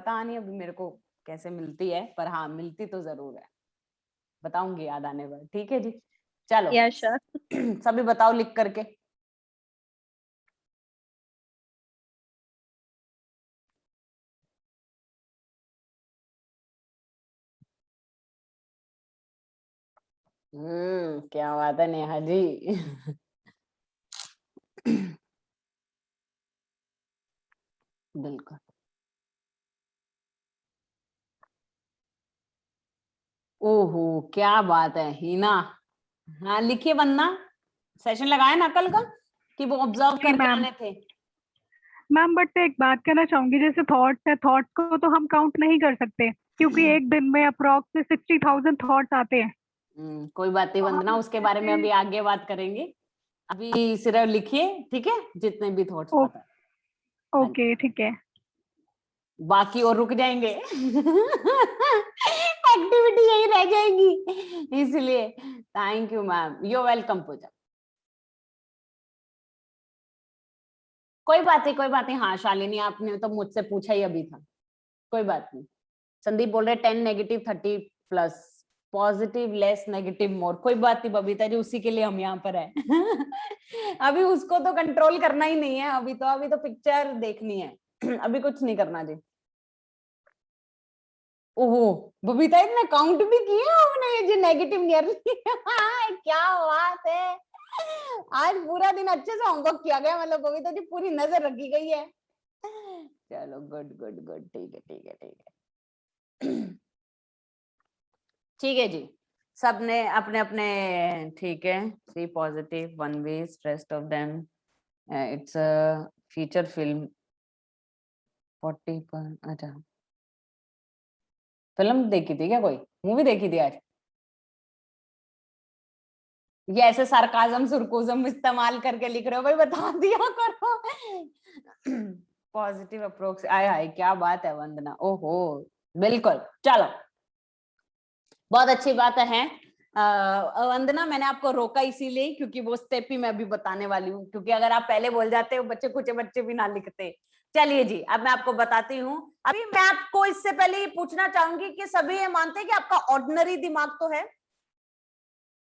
पता नहीं अभी मेरे को कैसे मिलती है, पर हाँ मिलती तो जरूर है, बताऊंगी याद आने पर। ठीक है जी, चलो श्योर। सभी बताओ लिख करके। क्या बात है नेहा जी बिल्कुल। ओहो क्या बात है हिना। हाँ लिखिए, वंदना सेशन लगाए ना कल का कि वो ऑब्जर्व जी करके मैम। आने थे। मैम बट एक बात कहना चाहूंगी, जैसे थॉट्स है, थॉट्स को तो हम काउंट नहीं कर सकते क्योंकि एक दिन में अप्रोक्स 60,000 थॉट्स आते हैं। कोई बात नहीं तो वंदना, हम उसके बारे में ऐसे। अभी आगे बात करेंगे। अभी सिर्फ लिखिए, ठीक है, जितने भी थॉट्स पता है। हाँ जी, ओके ठीक है। बाकी और रुक जाएंगे एक्टिविटी यही रह जाएगी, इसलिए thank you ma'am, you welcome Pooja. कोई बात नहीं, कोई बात नहीं। हाँ शालिनी, आपने तो मुझसे पूछा ही अभी था, कोई बात नहीं। संदीप बोल रहे 10 negative 30 plus, positive less negative more. कोई बात नहीं बबीता जी, उसी के लिए हम यहाँ पर है अभी उसको तो कंट्रोल करना ही नहीं है, अभी तो पिक्चर देखनी है अभी कुछ नहीं करना जी। ओहो बबीता, इतना काउंट भी किया आपने ये जो नेगेटिव नियरली क्या बात है, आज पूरा दिन अच्छे से होमवर्क किया गया, मतलब बबीता जी पूरी नजर रखी गई है। चलो गुड गुड गुड, ठीक है ठीक है ठीक है ठीक है जी, सबने अपने अपने, ठीक है। 3 positive 1 waste, rest of them it's a feature film 40 पर। अच्छा, फिल्म देखी थी क्या, कोई मूवी देखी थी आज? ये ऐसे सार्काज्म सुरकुज्म इस्तेमाल करके लिख रहे हो भाई, बता दिया करो पॉजिटिव अप्रोक्स, आय हाय क्या बात है वंदना, ओहो बिल्कुल। चलो बहुत अच्छी बात है। वंदना मैंने आपको रोका इसीलिए क्योंकि वो स्टेप ही मैं अभी बताने वाली हूँ, क्योंकि अगर आप पहले बोल जाते हो बच्चे, कुछ बच्चे भी ना लिखते। चलिए जी, अब मैं आपको बताती हूँ। अभी मैं आपको इससे पहले ये पूछना चाहूंगी कि सभी ये मानते हैं कि आपका ऑर्डिनरी दिमाग तो है?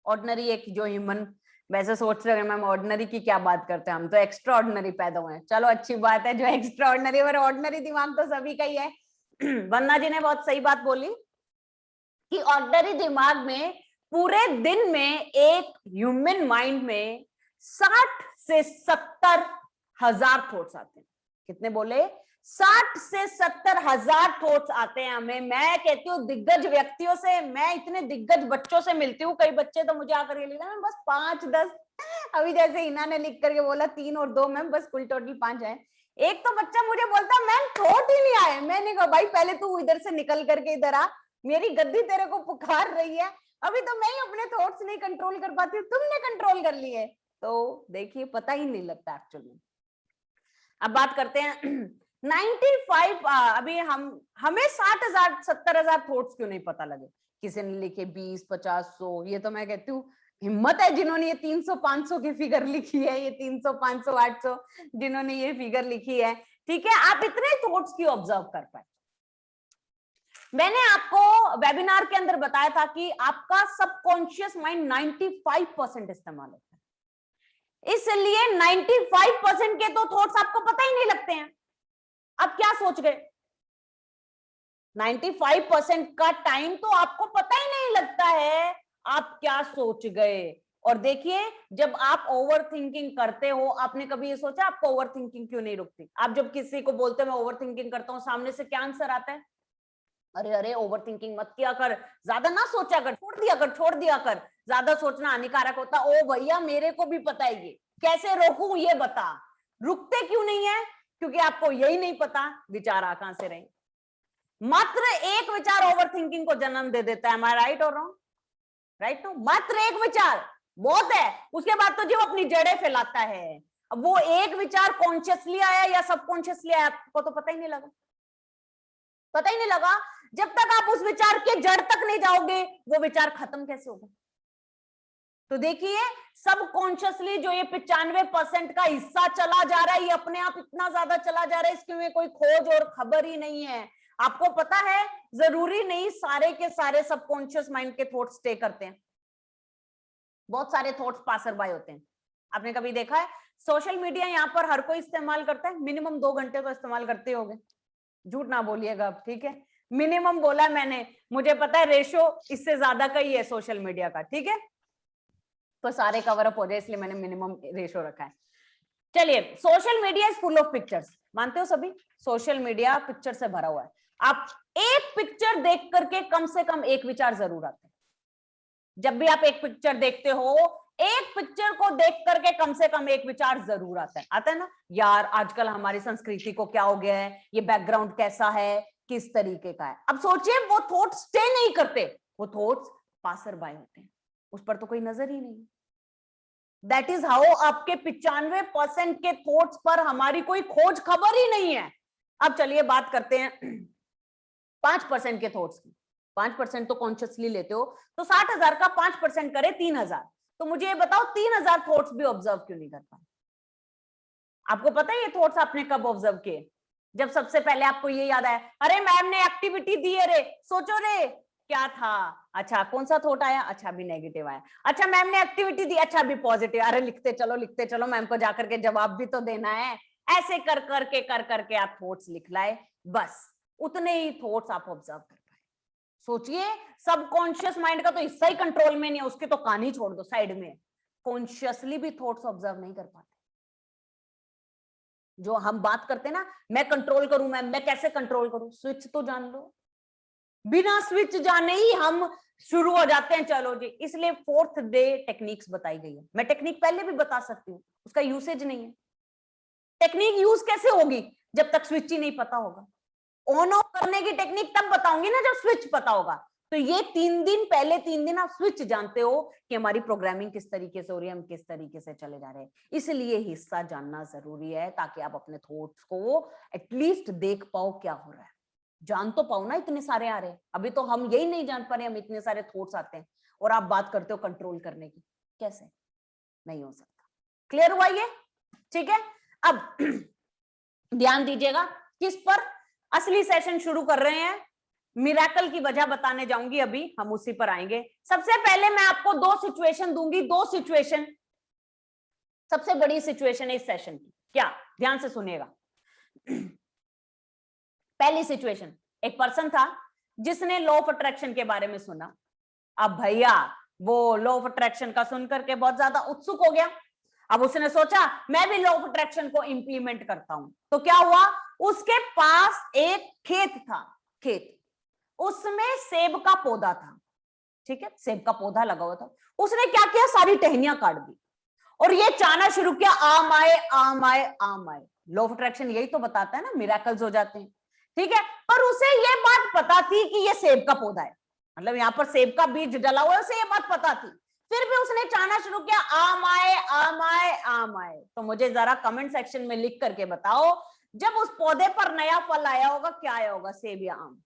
ऑर्डिनरी एक जो ह्यूमन, वैसे सोच रहे हैं मैम ऑर्डिनरी की क्या बात करते हैं, हम तो एक्स्ट्रा ऑर्डिनरी पैदा हुए हैं। चलो अच्छी बात है, जो एक्स्ट्रा ऑर्डिनरी, और ऑर्डिनरी दिमाग तो सभी का ही है वंदना जी ने बहुत सही बात बोली कि ऑर्डिनरी दिमाग में पूरे दिन में एक ह्यूमन माइंड में 60 से 70 हजार थॉट्स आते हैं। कितने बोले? 60 से 70 हजार थॉट्स आते हैं हमें। मैं कहती हूँ दिग्गज व्यक्तियों से, मैं इतने दिग्गज बच्चों से मिलती हूँ, कई बच्चे तो मुझे आकर के लिखा मैं बस 5-10, अभी जैसे इना ने लिख करके बोला 3 और 2 मैम, बस कुल टोटल 5 है। एक तो बच्चा मुझे बोलता मैम थॉट ही नहीं आए। मैंने कहा भाई पहले तू इधर से निकल करके इधर आ, मेरी गद्दी तेरे को पुकार रही है, अभी तो मैं ही अपने थॉट्स नहीं कंट्रोल कर पाती हूँ, तुमने कंट्रोल कर लिए। तो देखिए पता ही नहीं लगता एक्चुअली। अब बात करते हैं 95, अभी हमें 60,000 70,000 थॉट्स क्यों नहीं पता लगे? किसी ने लिखे 20 50 100, ये तो मैं कहती हूँ हिम्मत है जिन्होंने ये 300 500 की फिगर लिखी है, ये 300 500 800 जिन्होंने ये फिगर लिखी है। ठीक है, आप इतने थॉट्स क्यों ऑब्जर्व कर पाए? मैंने आपको वेबिनार के अंदर बताया था कि आपका सबकॉन्शियस माइंड 95% इस्तेमाल होता है, इसलिए 95% के तो थॉट्स आपको पता ही नहीं लगते हैं। अब क्या सोच गए? 95% का टाइम तो आपको पता ही नहीं लगता है आप क्या सोच गए। और देखिए जब आप ओवर थिंकिंग करते हो, आपने कभी ये सोचा आपको ओवर थिंकिंग क्यों नहीं रुकती? आप जब किसी को बोलते हो मैं ओवर थिंकिंग करता हूं, सामने से क्या आंसर आता है? अरे अरे ओवर थिंकिंग मत किया कर, ज्यादा ना सोचा कर, छोड़ दिया कर, छोड़ दिया कर, ज्यादा सोचना हानिकारक होता। ओ भैया मेरे को भी पता है, ये कैसे रोकूं ये बता। रुकते क्यों नहीं है? क्योंकि आपको यही नहीं पता विचार आ कहां से रहे। मात्र एक विचार ओवर थिंकिंग को जन्म दे देता है। हमारा राइट और रॉन्ग? राइट नो, मात्र एक विचार बहुत है, उसके बाद तो जो अपनी जड़ें फैलाता है। अब वो एक विचार कॉन्शियसली आया या सबकॉन्शियसली आया आपको तो पता ही नहीं लगा, पता ही नहीं लगा। जब तक आप उस विचार के जड़ तक नहीं जाओगे वो विचार खत्म कैसे होगा? तो देखिए सबकॉन्शियसली जो ये 95% का हिस्सा चला जा रहा है, ये अपने आप इतना ज्यादा चला जा रहा है, इसके में कोई खोज और खबर ही नहीं है। आपको पता है जरूरी नहीं सारे के सारे सबकॉन्शियस माइंड के थॉट्स स्टे करते हैं, बहुत सारे थॉट्स पासर बाय होते हैं। आपने कभी देखा है सोशल मीडिया यहाँ पर हर कोई इस्तेमाल करता है, मिनिमम 2 घंटे तो इस्तेमाल करते होंगे, झूठ ना बोलिएगा अब, ठीक है, मिनिमम बोला मैंने, मुझे पता है रेशो इससे ज्यादा का ही है सोशल मीडिया का, ठीक है, तो सारे कवर अप हो जाए इसलिए मैंने मिनिमम रेशो रखा है। चलिए, social media is full of pictures, मानते हो सभी? सोशल मीडिया पिक्चर से भरा हुआ है। आप एक पिक्चर देख करके कम से कम एक विचार जरूर आता है। जब भी आप एक पिक्चर देखते हो, एक पिक्चर को देख करके कम से कम एक विचार जरूर आता है ना, यार आजकल हमारी संस्कृति को क्या हो गया है, ये बैकग्राउंड कैसा है, किस तरीके का है। अब सोचिए, वो थॉट्स स्टे नहीं करते, वो थॉट्स पासर बाय होते हैं, उस पर तो कोई नजर ही नहीं। दैट इज हाउ आपके 95% के थॉट्स पर हमारी कोई खोज खबर ही नहीं है। अब चलिए बात करते हैं 5% के थॉट्स की। 5% तो कॉन्शियसली लेते हो, तो 60,000 का 5% करे 3,000, तो मुझे ये बताओ 3,000 थॉट्स भी ऑब्जर्व क्यों नहीं कर पाए? आपको पता है ये थॉट्स आपने कब ऑब्जर्व किए? जब सबसे पहले आपको ये याद आया, अरे मैम ने एक्टिविटी दी है रे, सोचो रे क्या था, अच्छा कौन सा थॉट आया, अच्छा अभी नेगेटिव आया, अच्छा मैम ने एक्टिविटी दी, अच्छा अभी पॉजिटिव, अरे लिखते चलो मैम को जाकर के जवाब भी तो देना है। ऐसे कर करके आप थॉट्स लिख लाए, बस उतने ही थॉट्स आप ऑब्जर्व कर पाए। सोचिए, सबकॉन्शियस माइंड का तो हिस्सा ही कंट्रोल में नहीं है, उसकी तो कहानी छोड़ दो साइड में, कॉन्शियसली भी थॉट्स ऑब्जर्व नहीं कर पाते। जो हम बात करते हैं ना, मैं कंट्रोल करूं, मैं कैसे कंट्रोल करूं, स्विच तो जान लो। बिना स्विच जाने ही हम शुरू हो जाते हैं, चलो जी। इसलिए 4th डे टेक्निक्स बताई गई है। मैं टेक्निक पहले भी बता सकती हूँ, उसका यूसेज नहीं है। टेक्निक यूज कैसे होगी जब तक स्विच ही नहीं पता होगा? ऑन ऑफ करने की टेक्निक तब बताऊंगी ना जब स्विच पता होगा। तो ये 3 दिन पहले 3 दिन आप स्विच जानते हो कि हमारी प्रोग्रामिंग किस तरीके से हो रही है, हम किस तरीके से चले जा रहे हैं। इसलिए हिस्सा जानना जरूरी है, ताकि आप अपने थॉट्स को एटलीस्ट देख पाओ क्या हो रहा है, जान तो पाओ ना। इतने सारे आ रहे हैं, अभी तो हम यही नहीं जान पा रहे, हम इतने सारे थॉट्स आते हैं और आप बात करते हो कंट्रोल करने की, कैसे? नहीं हो सकता। क्लियर हुआ ये? ठीक है, अब ध्यान दीजिएगा किस पर असली सेशन शुरू कर रहे हैं। मिरेकल की वजह बताने जाऊंगी, अभी हम उसी पर आएंगे। सबसे पहले मैं आपको 2 सिचुएशन दूंगी, 2 सिचुएशन, सबसे बड़ी सिचुएशन है इस सेशन की। क्या? ध्यान से सुनिएगा। पहली सिचुएशन, एक पर्सन था जिसने लॉ ऑफ अट्रैक्शन के बारे में सुना। अब भैया वो लॉ ऑफ अट्रैक्शन का सुनकर के बहुत ज्यादा उत्सुक हो गया। अब उसने सोचा मैं भी लॉ ऑफ अट्रैक्शन को इंप्लीमेंट करता हूं। तो क्या हुआ, उसके पास एक खेत था, खेत, उसमें सेब का पौधा था, ठीक है, सेब का पौधा लगा हुआ था। उसने क्या किया, सारी टहनियां काट दी और ये चाहना शुरू किया, आम आए आम आए आम आए। लॉ ऑफ अट्रैक्शन यही तो बताता है ना, मिरेकल्स हो जाते हैं, ठीक है। पर उसे ये बात पता थी कि ये सेब का पौधा है, मतलब यहाँ पर सेब का बीज डला हुआ है, उसे ये बात पता थी। फिर भी उसने चाहना शुरू किया, आम आए आम आए आम आए। तो मुझे जरा कमेंट सेक्शन में लिख करके बताओ, जब उस पौधे पर नया फल आया होगा, क्या आया होगा, सेब या आम?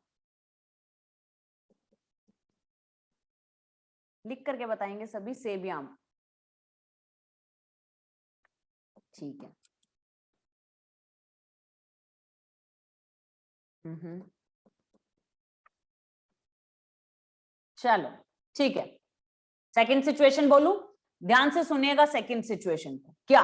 लिख करके बताएंगे सभी, सेब या आम? ठीक है। चलो ठीक है, सेकंड सिचुएशन बोलूं, ध्यान से सुनिएगा सेकंड सिचुएशन को। क्या,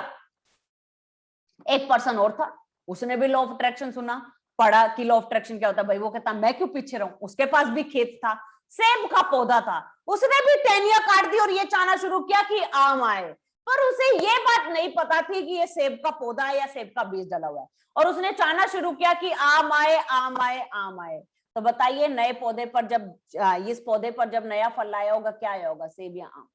एक पर्सन और था, उसने भी लॉ ऑफ अट्रैक्शन सुना, पढ़ा कि लॉ ऑफ अट्रैक्शन क्या होता है। भाई वो कहता मैं क्यों पीछे रहूं, उसके पास भी खेत था, सेब का पौधा था, उसने भी टहनियां काट दी और ये चाहना शुरू किया कि आम आए। पर उसे ये बात नहीं पता थी कि ये सेब का पौधा है या सेब का बीज डला हुआ है, और उसने चाहना शुरू किया कि आम आए आम आए आम आए। तो बताइए, नए पौधे पर जब इस पौधे पर जब नया फल आया होगा, क्या आया होगा, सेब या आम?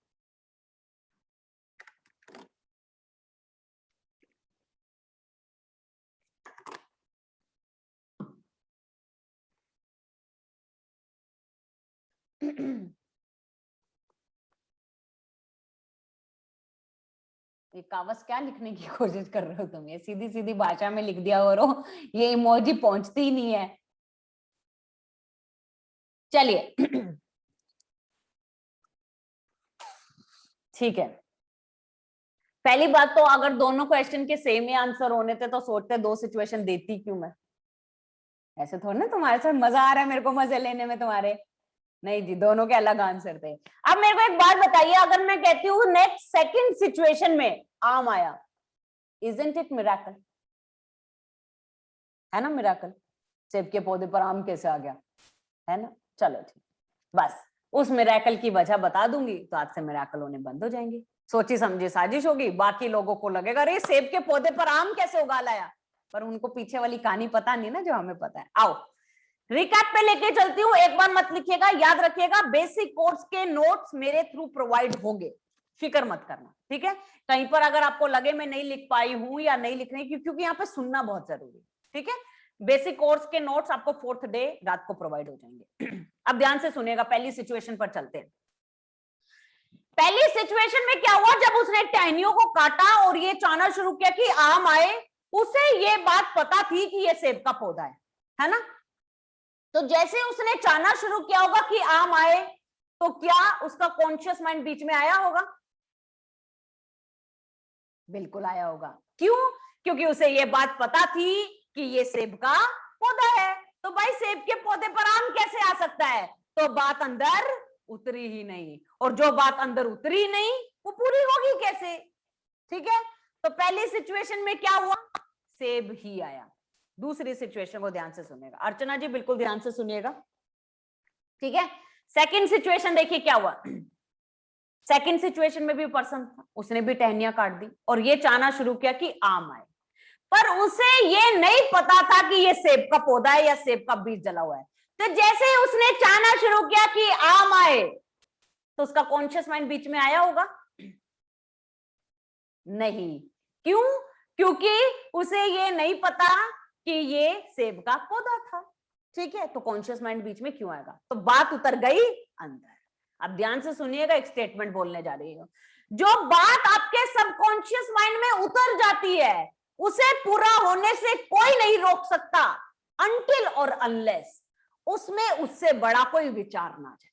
ये कागज क्या लिखने की कोशिश कर रहे हो तुम, ये सीधी सीधी भाषा में लिख दिया करो, ये इमोजी पहुंचती ही नहीं है। चलिए ठीक है, पहली बात तो अगर दोनों क्वेश्चन के सेम ही आंसर होने थे तो सोचते 2 सिचुएशन देती क्यों मैं। ऐसे थोड़ा ना तुम्हारे साथ मजा आ रहा है मेरे को मजे लेने में तुम्हारे, नहीं जी, दोनों के अलग आंसर थे। अब मेरे को एक बात बताइए, अगर मैं कहती हूँ नेक्स्ट सेकंड सिचुएशन में आम आया, इजंट इट मिरेकल? है ना मिरेकल? सेब के पौधे पर आम कैसे आ गया, है ना? चलो ठीक, बस उस मिरेकल की वजह बता दूंगी तो आज से मिरेकल होने बंद हो जाएंगे। सोची समझी साजिश होगी, बाकी लोगों को लगेगा अरे सेब के पौधे पर आम कैसे उगा लाया, पर उनको पीछे वाली कहानी पता नहीं ना जो हमें पता है। आओ रिकैप पे लेके चलती हूँ, एक बार मत लिखिएगा, याद रखिएगा बेसिक कोर्स के नोट्स मेरे थ्रू प्रोवाइड होंगे, फिक्र मत करना, ठीक है? कहीं पर अगर आपको लगे मैं नहीं लिख पाई हूं या नहीं लिख रही, क्योंकि यहाँ पे सुनना बहुत जरूरी है, ठीक है? बेसिक कोर्स के नोट्स आपको 4th डे रात को प्रोवाइड हो जाएंगे। अब ध्यान से सुनिएगा, पहली सिचुएशन पर चलते हैं। पहली सिचुएशन में क्या हुआ, जब उसने टहनियों को काटा और ये चाहना शुरू किया कि आम आए, उसे ये बात पता थी कि ये सेब का पौधा है ना? तो जैसे उसने चाहना शुरू किया होगा कि आम आए, तो क्या उसका कॉन्शियस माइंड बीच में आया होगा? बिल्कुल आया होगा। क्यों? क्योंकि उसे ये बात पता थी कि ये सेब का पौधा है, तो भाई सेब के पौधे पर आम कैसे आ सकता है? तो बात अंदर उतरी ही नहीं, और जो बात अंदर उतरी नहीं वो पूरी होगी कैसे? ठीक है, तो पहली सिचुएशन में क्या हुआ, सेब ही आया। दूसरी सिचुएशन को ध्यान से सुनिएगा, अर्चना जी बिल्कुल ध्यान से सुनिएगा, ठीक है? सेकंड सिचुएशन देखिए क्या हुआ। सेकंड सिचुएशन में भी पर्सन था, उसने भी टहनियां काट दी और ये चाहना शुरू किया कि आम आए, पर उसे ये नहीं पता था कि ये सेब का पौधा है या सेब का बीज जला हुआ है। तो जैसे उसने चाहना शुरू किया कि आम आए, तो उसका कॉन्शियस माइंड बीच में आया होगा? नहीं। क्यों? क्योंकि उसे ये नहीं पता कि ये सेब का पौधा था, ठीक है? तो कॉन्शियस माइंड बीच में क्यों आएगा? तो बात उतर गई अंदर। अब ध्यान से सुनिएगा, एक स्टेटमेंट बोलने जा रही हूं। जो बात आपके सबकॉन्शियस माइंड में उतर जाती है उसे पूरा होने से कोई नहीं रोक सकता, अनटिल और अनलेस उसमें उससे बड़ा कोई विचार ना जाए।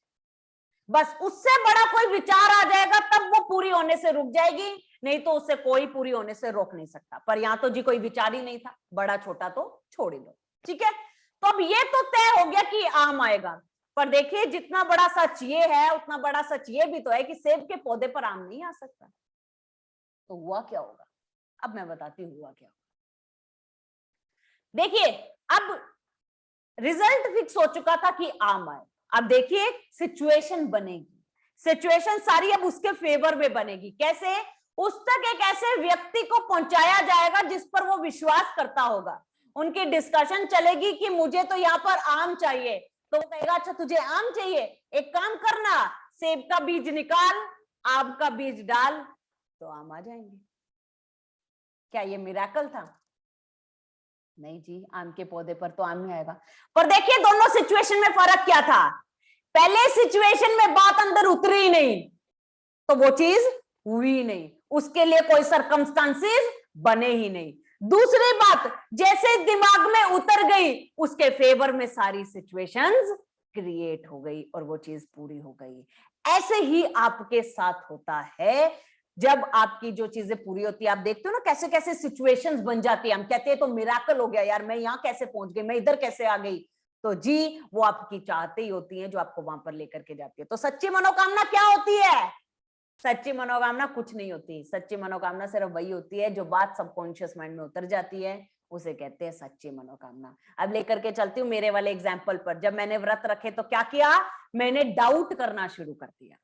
बस उससे बड़ा कोई विचार आ जाएगा तब वो पूरी होने से रुक जाएगी, नहीं तो उससे कोई पूरी होने से रोक नहीं सकता। पर यहां तो जी कोई विचार ही नहीं था, बड़ा छोटा तो छोड़ ही दो, ठीक है? तो अब ये तो तय हो गया कि आम आएगा, पर देखिए जितना बड़ा सच ये है उतना बड़ा सच ये भी तो है कि सेब के पौधे पर आम नहीं आ सकता। तो हुआ क्या होगा, अब मैं बताती हूँ हुआ क्या होगा। देखिए अब रिजल्ट फिक्स हो चुका था कि आम आए, अब देखिए सिचुएशन बनेगी, सिचुएशन सारी अब उसके फेवर में बनेगी। कैसे? उस तक एक ऐसे व्यक्ति को पहुंचाया जाएगा जिस पर वो विश्वास करता होगा, उनकी डिस्कशन चलेगी कि मुझे तो यहाँ पर आम चाहिए, तो वो कहेगा अच्छा तुझे आम चाहिए, एक काम करना सेब का बीज निकाल, आम का बीज डाल, तो आम आ जाएंगे। क्या ये मिरेकल था? नहीं जी, आम के पौधे पर तो आम ही आएगा। पर देखिए दोनों सिचुएशन में फर्क क्या था, पहले सिचुएशन में बात अंदर उतरी नहीं तो वो चीज हुई नहीं, उसके लिए कोई सरकमस्टांसेस बने ही नहीं। दूसरी बात, जैसे दिमाग में उतर गई उसके फेवर में सारी सिचुएशंस क्रिएट हो गई और वो चीज पूरी हो गई। ऐसे ही आपके साथ होता है, जब आपकी जो चीजें पूरी होती है, आप देखते हो ना कैसे कैसे सिचुएशंस बन जाती है, हम कहते हैं तो मिरेकल हो गया यार, मैं यहाँ कैसे पहुंच गई, मैं इधर कैसे आ गई। तो जी वो आपकी चाहते ही होती है जो आपको वहां पर लेकर के जाती है। तो सच्ची मनोकामना क्या होती है? सच्ची मनोकामना कुछ नहीं होती, सच्ची मनोकामना सिर्फ वही होती है जो बात सबकॉन्शियस माइंड में उतर जाती है, उसे कहते हैं सच्ची मनोकामना। अब लेकर के चलती हूँ मेरे वाले एग्जाम्पल पर। जब मैंने व्रत रखे तो क्या किया, मैंने डाउट करना शुरू कर दिया।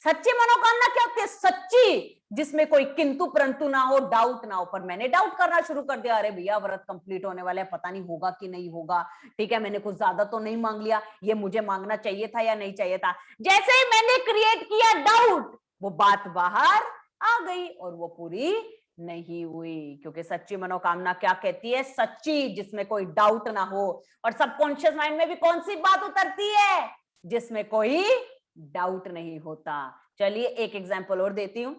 सच्ची मनोकामना क्या होती है? सच्ची, जिसमें कोई किंतु परंतु ना हो, डाउट ना हो। पर मैंने डाउट करना शुरू कर दिया, अरे भैया व्रत कंप्लीट होने वाला है, पता नहीं होगा कि नहीं होगा, ठीक है मैंने कुछ ज्यादा तो नहीं मांग लिया, ये मुझे मांगना चाहिए था या नहीं चाहिए था। जैसे ही मैंने क्रिएट किया डाउट, वो बात बाहर आ गई और वो पूरी नहीं हुई। क्योंकि सच्ची मनोकामना क्या कहती है? सच्ची, जिसमें कोई डाउट ना हो। और सबकॉन्शियस माइंड में भी कौन सी बात उतरती है? जिसमें कोई डाउट नहीं होता। चलिए एक एग्जांपल और देती हूं।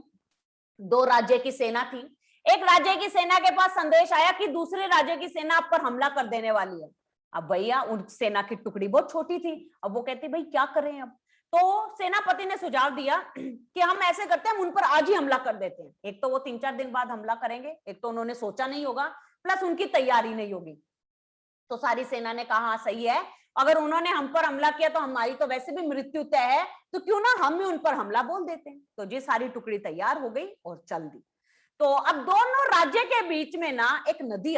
दो राज्य की सेना थी, एक राज्य की सेना के पास संदेश आया कि दूसरे राज्य की सेना आप पर हमला कर देने वाली है। अब भैया उन सेना की टुकड़ी बहुत छोटी थी, अब वो कहती भाई क्या करें अब। तो सेनापति ने सुझाव दिया कि हम ऐसे करते हैं, हम उन पर आज ही हमला कर देते हैं। एक तो वो 3-4 दिन बाद हमला करेंगे, एक तो उन्होंने सोचा नहीं होगा, प्लस उनकी तैयारी नहीं होगी। तो सारी सेना ने कहा हाँ सही है, अगर उन्होंने हम पर हमला किया तो हमारी तो वैसे भी मृत्यु तय है, तो क्यों ना हम भी उन पर हमला बोल देते हैं। तो जी सारी टुकड़ी तैयार हो गई और चल दी। तो अब दोनों राज्य के बीच में ना एक नदी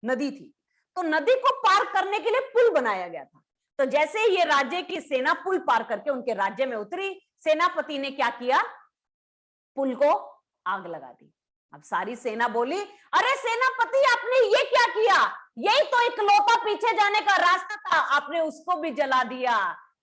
नदी थी, तो नदी को पार करने के लिए पुल बनाया गया था। तो जैसे ये राज्य की सेना पुल पार करके उनके राज्य में उतरी, सेनापति ने क्या किया, पुल को आग लगा दी। अब सारी सेना बोली, अरे सेनापति आपने ये क्या किया, यही तो इकलौता पीछे जाने का रास्ता था, आपने उसको भी जला दिया।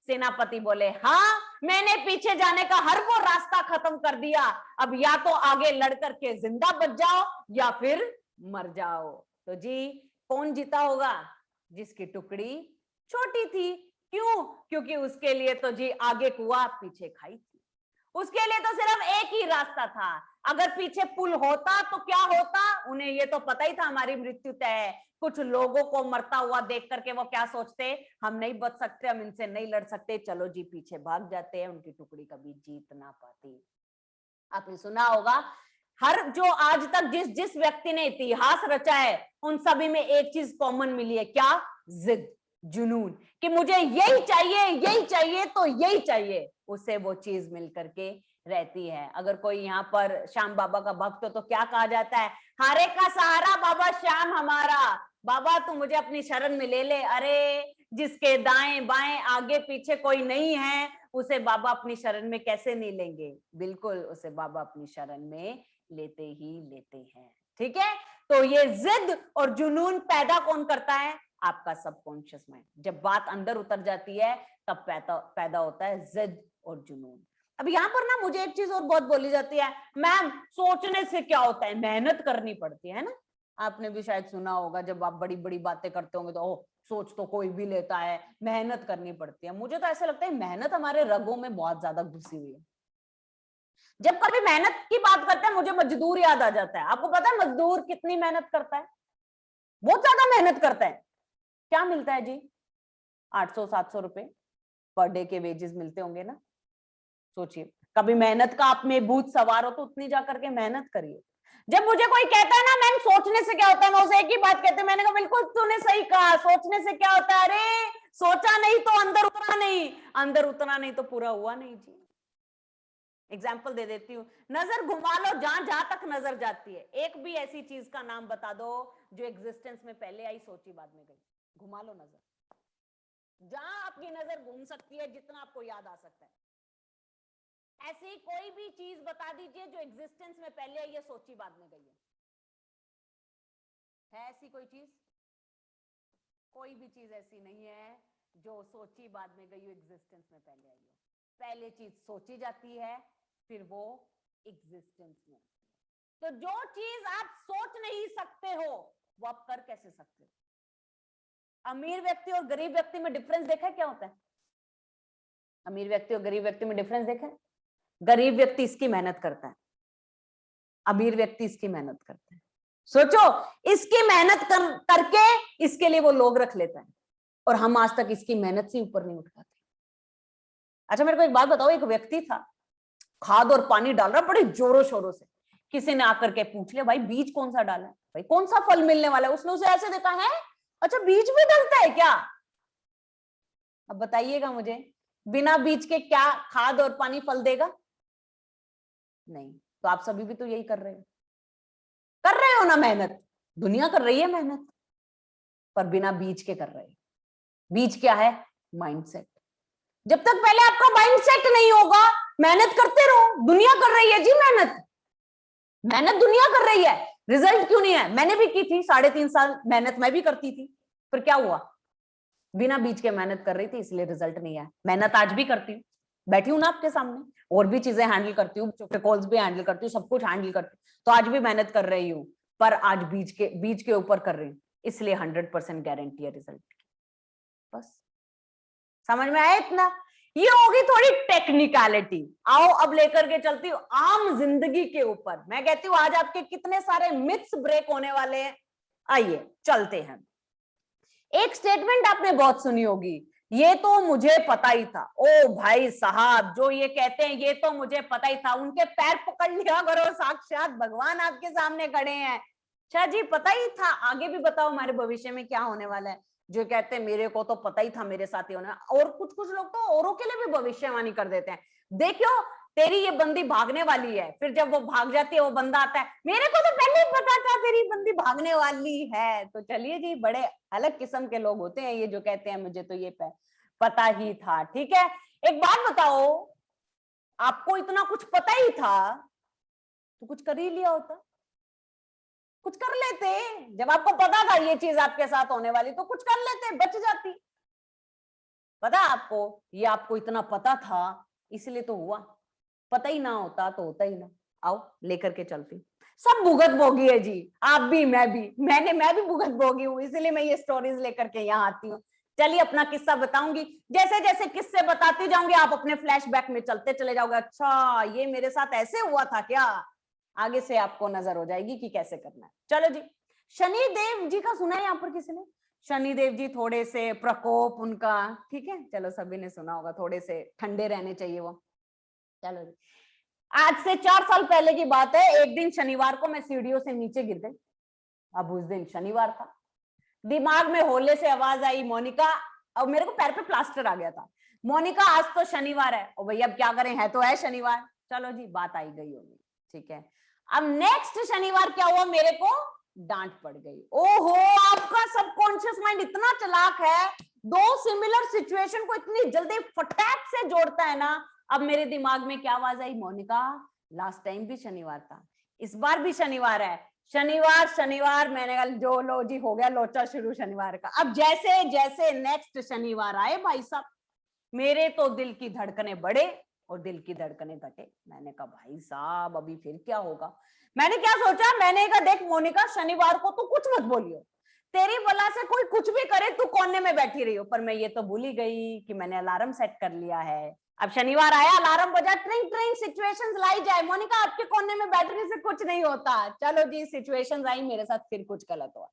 सेनापति बोले, हाँ मैंने पीछे जाने का हर वो रास्ता खत्म कर दिया, अब या तो आगे लड़ करके जिंदा बच जाओ या फिर मर जाओ। तो जी कौन जीता होगा, जिसकी टुकड़ी छोटी थी। क्यों, क्योंकि उसके लिए तो जी आगे कुआं पीछे खाई थी, उसके लिए तो सिर्फ एक ही रास्ता था। अगर पीछे पुल होता तो क्या होता, उन्हें ये तो पता ही था हमारी मृत्यु तय है। कुछ लोगों को मरता हुआ देख करके वो क्या सोचते, हम नहीं बच सकते, हम इनसे नहीं लड़ सकते, चलो जी पीछे भाग जाते हैं, उनकी टुकड़ी कभी जीत ना पाती। आपने सुना होगा, हर जो आज तक जिस जिस व्यक्ति ने इतिहास रचा है उन सभी में एक चीज कॉमन मिली है, क्या, जिद, जुनून, कि मुझे यही चाहिए, यही चाहिए तो यही चाहिए, उसे वो चीज मिल करके रहती है। अगर कोई यहाँ पर श्याम बाबा का भक्त हो तो क्या कहा जाता है, हारे का सहारा बाबा श्याम हमारा, बाबा तू मुझे अपनी शरण में ले ले। अरे जिसके दाएं बाएं आगे पीछे कोई नहीं है, उसे बाबा अपनी शरण में कैसे नहीं लेंगे, बिल्कुल उसे बाबा अपनी शरण में लेते ही लेते हैं। ठीक है, तो ये जिद और जुनून पैदा कौन करता है, आपका सबकॉन्शियस माइंड। जब बात अंदर उतर जाती है तब पैदा होता है जिद और जुनून। अब यहाँ पर ना मुझे एक चीज और बहुत बोली जाती है, मैम सोचने से क्या होता है, मेहनत करनी पड़ती है ना। आपने भी शायद सुना होगा, जब आप बड़ी बड़ी बातें करते होंगे तो ओह सोच तो कोई भी लेता है, मेहनत करनी पड़ती है। मुझे तो ऐसा लगता है मेहनत हमारे रगों में बहुत ज्यादा घुसी हुई है। जब कभी मेहनत की बात करते हैं मुझे मजदूर याद आ जाता है। आपको पता है मजदूर कितनी मेहनत करता है, बहुत ज्यादा मेहनत करता है। क्या मिलता है जी, 800-700 रुपए पर डे के वेजेस मिलते होंगे ना। सोचिए, कभी मेहनत का आप में भूत सवार हो तो उतनी जाकर के मेहनत करिए। जब मुझे कोई कहता है ना मैम सोचने से क्या होता है, मैं उसे एक ही बात कहते हैं, मैंने कहा बिल्कुल तूने सही कहा, सोचने से क्या होता है, अरे सोचा नहीं तो अंदर उतरा नहीं, अंदर उतरा नहीं तो पूरा हुआ नहीं जी। एग्जाम्पल दे देती हूँ, नजर घुमा लो जहां जहां तक नजर जाती है, एक भी ऐसी चीज का नाम बता दो जो एग्जिस्टेंस में पहले आई सोची बाद में गई। घुमा लो नजर, जहां आपकी नजर घूम सकती है, जितना आपको याद आ सकता है, ऐसी कोई भी चीज बता दीजिए जो एग्जिस्टेंस में पहले आई है सोची बाद में गई है ऐसी कोई चीज? कोई भी चीज ऐसी नहीं है जो सोची बाद में गई हो, एग्जिस्टेंस में पहले आई हो। पहले चीज सोची जाती है, फिर वो एग्जिस्टेंस में। तो जो चीज आप सोच नहीं सकते हो वो आप कर कैसे सकते हो? अमीर व्यक्ति और गरीब व्यक्ति में डिफरेंस देखा है क्या होता है? अमीर व्यक्ति और गरीब व्यक्ति में डिफरेंस देखा है? गरीब व्यक्ति इसकी मेहनत करता है, अमीर व्यक्ति इसकी मेहनत करता है। सोचो, इसकी मेहनत करके इसके लिए वो लोग रख लेता है, और हम आज तक इसकी मेहनत से ऊपर नहीं उठ पाते। अच्छा मेरे को एक बात बताओ, एक व्यक्ति था खाद और पानी डाल रहा बड़े जोरों शोरों से, किसी ने आकर के पूछ लिया भाई बीज कौन सा डाला है, भाई कौन सा फल मिलने वाला है? उसने उसे ऐसे देखा है, अच्छा बीज भी डलता है क्या? अब बताइएगा मुझे, बिना बीज के क्या खाद और पानी फल देगा? नहीं। तो आप सभी भी तो यही कर रहे हो ना मेहनत, दुनिया कर रही है मेहनत, पर बिना बीज के कर रहे हैं। बीज क्या है? माइंडसेट। जब तक पहले आपका माइंडसेट नहीं होगा, मेहनत करते रहो। दुनिया कर रही है जी मेहनत दुनिया कर रही है, रिजल्ट क्यों नहीं है? मैंने भी की थी 3.5 साल मेहनत, मैं भी करती थी, पर क्या हुआ? बिना बीज के मेहनत कर रही थी इसलिए रिजल्ट नहीं आया। मेहनत आज भी करती हूँ, बैठी हूं ना आपके सामने, और भी चीजें हैंडल करती हूँ, कॉल्स भी हैंडल करती हूँ, सब कुछ हैंडल करती हूँ, तो आज भी मेहनत कर रही हूँ, पर आज बीज के ऊपर कर रही हूँ, इसलिए 100% गारंटी है रिजल्ट की। बस समझ में आया इतना? ये होगी थोड़ी टेक्निकलिटी। आओ अब लेकर के चलती हूँ आम जिंदगी के ऊपर। मैं कहती हूँ आज आपके कितने सारे मिथ्स ब्रेक होने वाले हैं। आइए चलते हैं। एक स्टेटमेंट आपने बहुत सुनी होगी, ये तो मुझे पता ही था। ओ भाई साहब, जो ये कहते हैं ये तो मुझे पता ही था, उनके पैर पकड़ लिया करो, साक्षात भगवान आपके सामने खड़े हैं। अच्छा जी, पता ही था, आगे भी बताओ हमारे भविष्य में क्या होने वाला है। जो कहते हैं मेरे को तो पता ही था मेरे साथ ही होना, और कुछ कुछ लोग तो औरों के लिए भी भविष्यवाणी कर देते हैं। देखियो तेरी ये बंदी भागने वाली है, फिर जब वो भाग जाती है वो बंदा आता है, मेरे को तो पहले ही पता था तेरी बंदी भागने वाली है। तो चलिए जी, बड़े अलग किस्म के लोग होते हैं ये जो कहते हैं मुझे तो ये पता ही था। ठीक है, एक बात बताओ, आपको इतना कुछ पता ही था तो कुछ कर ही लिया होता, कुछ कर लेते। जब आपको पता था ये चीज आपके साथ होने वाली तो कुछ कर लेते, बच जाती। पता आपको, ये आपको इतना पता था इसलिए तो हुआ, पता ही ना होता तो होता ही ना। आओ लेकर के चलती, सब भुगत भोगी है जी, आप भी मैं भी, मैं भी भुगत भोगी हूँ, इसीलिए मैं ये स्टोरीज लेकर के यहाँ आती हूँ। चलिए अपना किस्सा बताऊंगी, जैसे जैसे किस्से बताती जाऊंगी आप अपने फ्लैशबैक में चलते चले जाओगे, अच्छा ये मेरे साथ ऐसे हुआ था क्या, आगे से आपको नजर हो जाएगी कि कैसे करना है। चलो जी, शनि देव जी का सुना है यहाँ पर किसी ने? शनि देव जी थोड़े से प्रकोप उनका, ठीक है, चलो सभी ने सुना होगा, थोड़े से ठंडे रहने चाहिए वो। चलो जी, आज से 4 साल पहले की बात है, एक दिन शनिवार को मैं सीढ़ियों से नीचे गिर गई। अब उस दिन शनिवार था, दिमाग में होले से आवाज आई, मोनिका, अब मेरे को पैर पे प्लास्टर आ गया था, मोनिका आज तो शनिवार है। और भैया अब क्या करें, है तो है शनिवार। चलो जी, बात आई गई होगी, ठीक है। अब नेक्स्ट शनिवार क्या हुआ, मेरे को डांट पड़ गई। ओहो, आपका सबकॉन्शियस माइंड इतना चालाक है, दो सिमिलर सिचुएशन को इतनी जल्दी फटाक से जोड़ता है ना। अब मेरे दिमाग में क्या आवाज आई, मोनिका लास्ट टाइम भी शनिवार था, इस बार भी शनिवार है, शनिवार शनिवार। मैंने कहा जो लो जी, हो गया लोचा शुरू शनिवार का। अब जैसे जैसे नेक्स्ट शनिवार आए भाई साहब, मेरे तो दिल की धड़कनें बढ़े और दिल की धड़कनें घटे। मैंने कहा भाई साहब अभी फिर क्या होगा। मैंने क्या सोचा, मैंने कहा देख मोनिका, शनिवार को तू कुछ मत बोलियो, तेरी बला से कोई कुछ भी करे, तू कोने में बैठी रही हो। पर मैं ये तो भूल ही गई कि मैंने अलार्म सेट कर लिया है। अब शनिवार आया, अलार्म बजा, ट्रिंग ट्रिंग, सिचुएशंस लाई जाए, मोनिका आपके कोने में बैठने से कुछ नहीं होता। चलो जी, सिचुएशंस आई, मेरे साथ फिर कुछ गलत हुआ।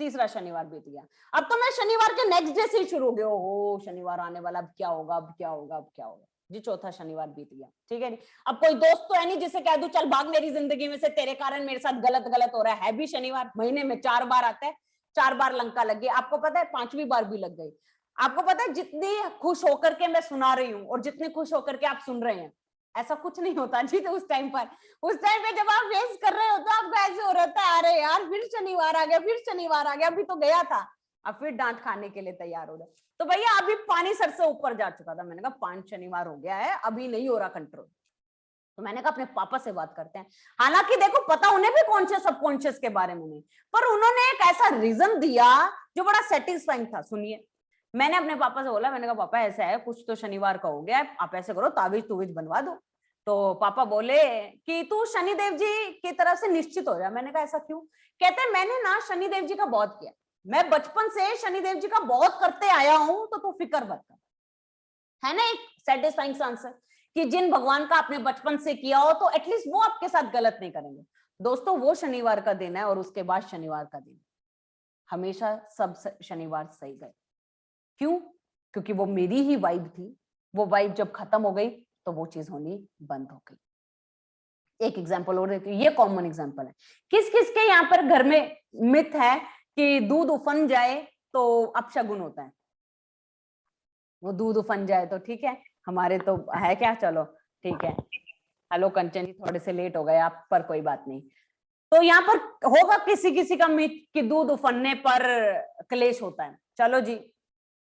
तीसरा शनिवार बीत गया, अब तो मैं शनिवार के नेक्स्ट डे से ही शुरू हो गया, हो शनिवार आने वाला, अब क्या होगा, अब क्या होगा, अब क्या होगा जी। चौथा शनिवार बीत गया, ठीक है। अब कोई दोस्त तो है नहीं जिसे कह दूं चल भाग मेरी जिंदगी में से, तेरे कारण मेरे साथ गलत गलत हो रहा है भी शनिवार, महीने में 4 बार आता है, 4 बार लंका लग गई। आपको पता है 5वीं बार भी लग गई। आपको पता है जितनी खुश होकर के मैं सुना रही हूँ और जितनी खुश होकर के आप सुन रहे हैं, ऐसा कुछ नहीं होता जी। तो उस टाइम पे जब आप फेस कर रहे हो तो आपको ऐसे हो रहा है, अरे यार फिर शनिवार आ गया, फिर शनिवार आ गया, अभी तो गया था। अब फिर डांट खाने के लिए तैयार हो गया। तो भैया अभी पानी सर से ऊपर जा चुका था, मैंने कहा 5 शनिवार हो गया है, अभी नहीं हो रहा कंट्रोल। तो मैंने कहा अपने पापा से बात करते हैं। हालांकि देखो पता उन्हें भी कॉन्शियस सबकॉन्शियस के बारे में नहीं, पर उन्होंने एक ऐसा रीजन दिया जो बड़ा सेटिस्फाइंग था। सुनिए, मैंने अपने पापा से बोला, मैंने कहा पापा ऐसा है, कुछ तो शनिवार का हो गया है, आप ऐसे करो तावीज तुवीज बनवा दो। तो पापा बोले कि तू शनिदेव जी की तरफ से निश्चित हो जा। मैंने कहा ऐसा क्यों? कहते मैंने ना शनिदेव जी का बहुत किया, मैं बचपन से शनिदेव जी का बहुत करते आया हूं, तो तू फिक्र मत कर। है ना एक सेटिस्फाइंग आंसर कि जिन भगवान का आपने बचपन से किया हो तो एटलीस्ट वो आपके साथ गलत नहीं करेंगे। दोस्तों वो शनिवार का दिन है और उसके बाद शनिवार का दिन, हमेशा सब शनिवार सही गए। क्यों? क्योंकि वो मेरी ही वाइब थी, वो वाइब जब खत्म हो गई तो वो चीज होनी बंद हो गई। एक एग्जांपल और देती हूँ, ये कॉमन एग्जांपल है। किस किस के यहाँ पर घर में मिथ है कि दूध उफन जाए तो अपशगुन होता है? वो दूध उफन जाए तो ठीक है, हमारे तो है क्या, चलो ठीक है। हेलो कंचन जी, थोड़े से लेट हो गए आप, पर कोई बात नहीं। तो यहाँ पर होगा किसी किसी का मिथ कि दूध उफनने पर क्लेश होता है। चलो जी,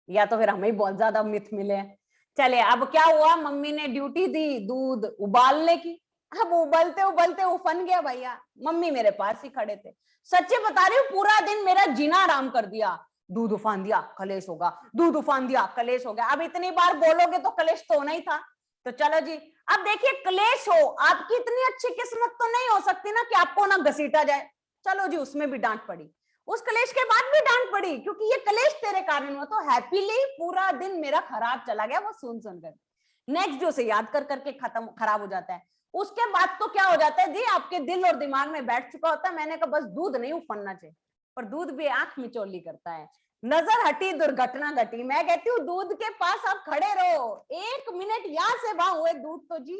या तो फिर हमें ही बहुत ज्यादा मिथ मिले हैं। चले, अब क्या हुआ, मम्मी ने ड्यूटी दी दूध उबालने की। अब उबलते उबलते उफन गया भैया, मम्मी मेरे पास ही खड़े थे। सच्ची बता रही हूँ, पूरा दिन मेरा जीना आराम कर दिया। दूध उफान दिया कलेश होगा, दूध उफान दिया कलेश हो गया। अब इतनी बार बोलोगे तो कलेश तो होना ही था। तो चलो जी, अब देखिए क्लेश हो, आपकी इतनी अच्छी किस्मत तो नहीं हो सकती ना कि आपको ना घसीटा जाए। चलो जी, उसमें भी डांट पड़ी, उस कलेश के बाद भी डांट पड़ी, क्योंकि ये कलेश तेरे कारण हुआ। तो हैप्पीली पूरा दिन मेरा खराब चला गया वो सुन सुनकर। नेक्स्ट डे से याद कर करके खत्म खराब हो जाता है। उसके बाद तो क्या हो जाता है जी, आपके दिल और दिमाग में बैठ चुका होता है, मैंने कहा बस दूध नहीं उफनना चाहिए, पर दूध भी आंख मिचौली करता है। नजर हटी दुर्घटना घटी। मैं कहती हूँ दूध के पास आप खड़े रहो, 1 मिनट यहाँ से वहां हुए दूध तो जी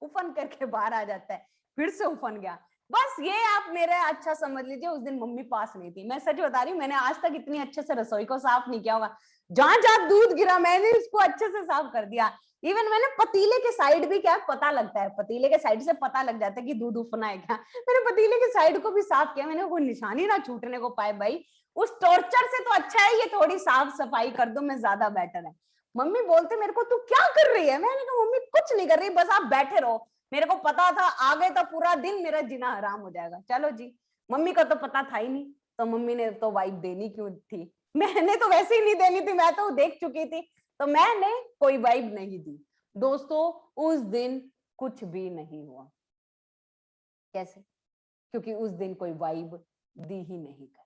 उफन करके बाहर आ जाता है। फिर से उफन गया, बस ये आप मेरा अच्छा समझ लीजिए, उस दिन मम्मी पास नहीं थी। मैं सच बता रही हूँ, मैंने आज तक इतनी अच्छे से रसोई को साफ नहीं किया होगा। जहां जहां दूध गिरा मैंने उसको अच्छे से साफ कर दिया। इवन मैंने पतीले के साइड भी, क्या पता लगता है, पतीले के साइड से पता लग जाता है कि दूध उफना है क्या, मैंने पतीले के साइड को भी साफ किया। मैंने कोई निशानी ना छूटने को पाए। भाई उस टॉर्चर से तो अच्छा है ये थोड़ी साफ सफाई कर दो, मैं ज्यादा बेटर है। मम्मी बोलते मेरे को, तू क्या कर रही है? मैंने कहा मम्मी कुछ नहीं कर रही, बस आप बैठे रहो। मेरे को पता था आगे तो पूरा दिन मेरा जीना हराम हो जाएगा। चलो जी, मम्मी को तो पता था ही नहीं, तो मम्मी ने तो वाइब देनी क्यों थी? मैंने तो वैसे ही नहीं देनी थी, मैं तो देख चुकी थी, तो मैंने कोई वाइब नहीं दी। दोस्तों उस दिन कुछ भी नहीं हुआ। कैसे? क्योंकि उस दिन कोई वाइब दी ही नहीं कर।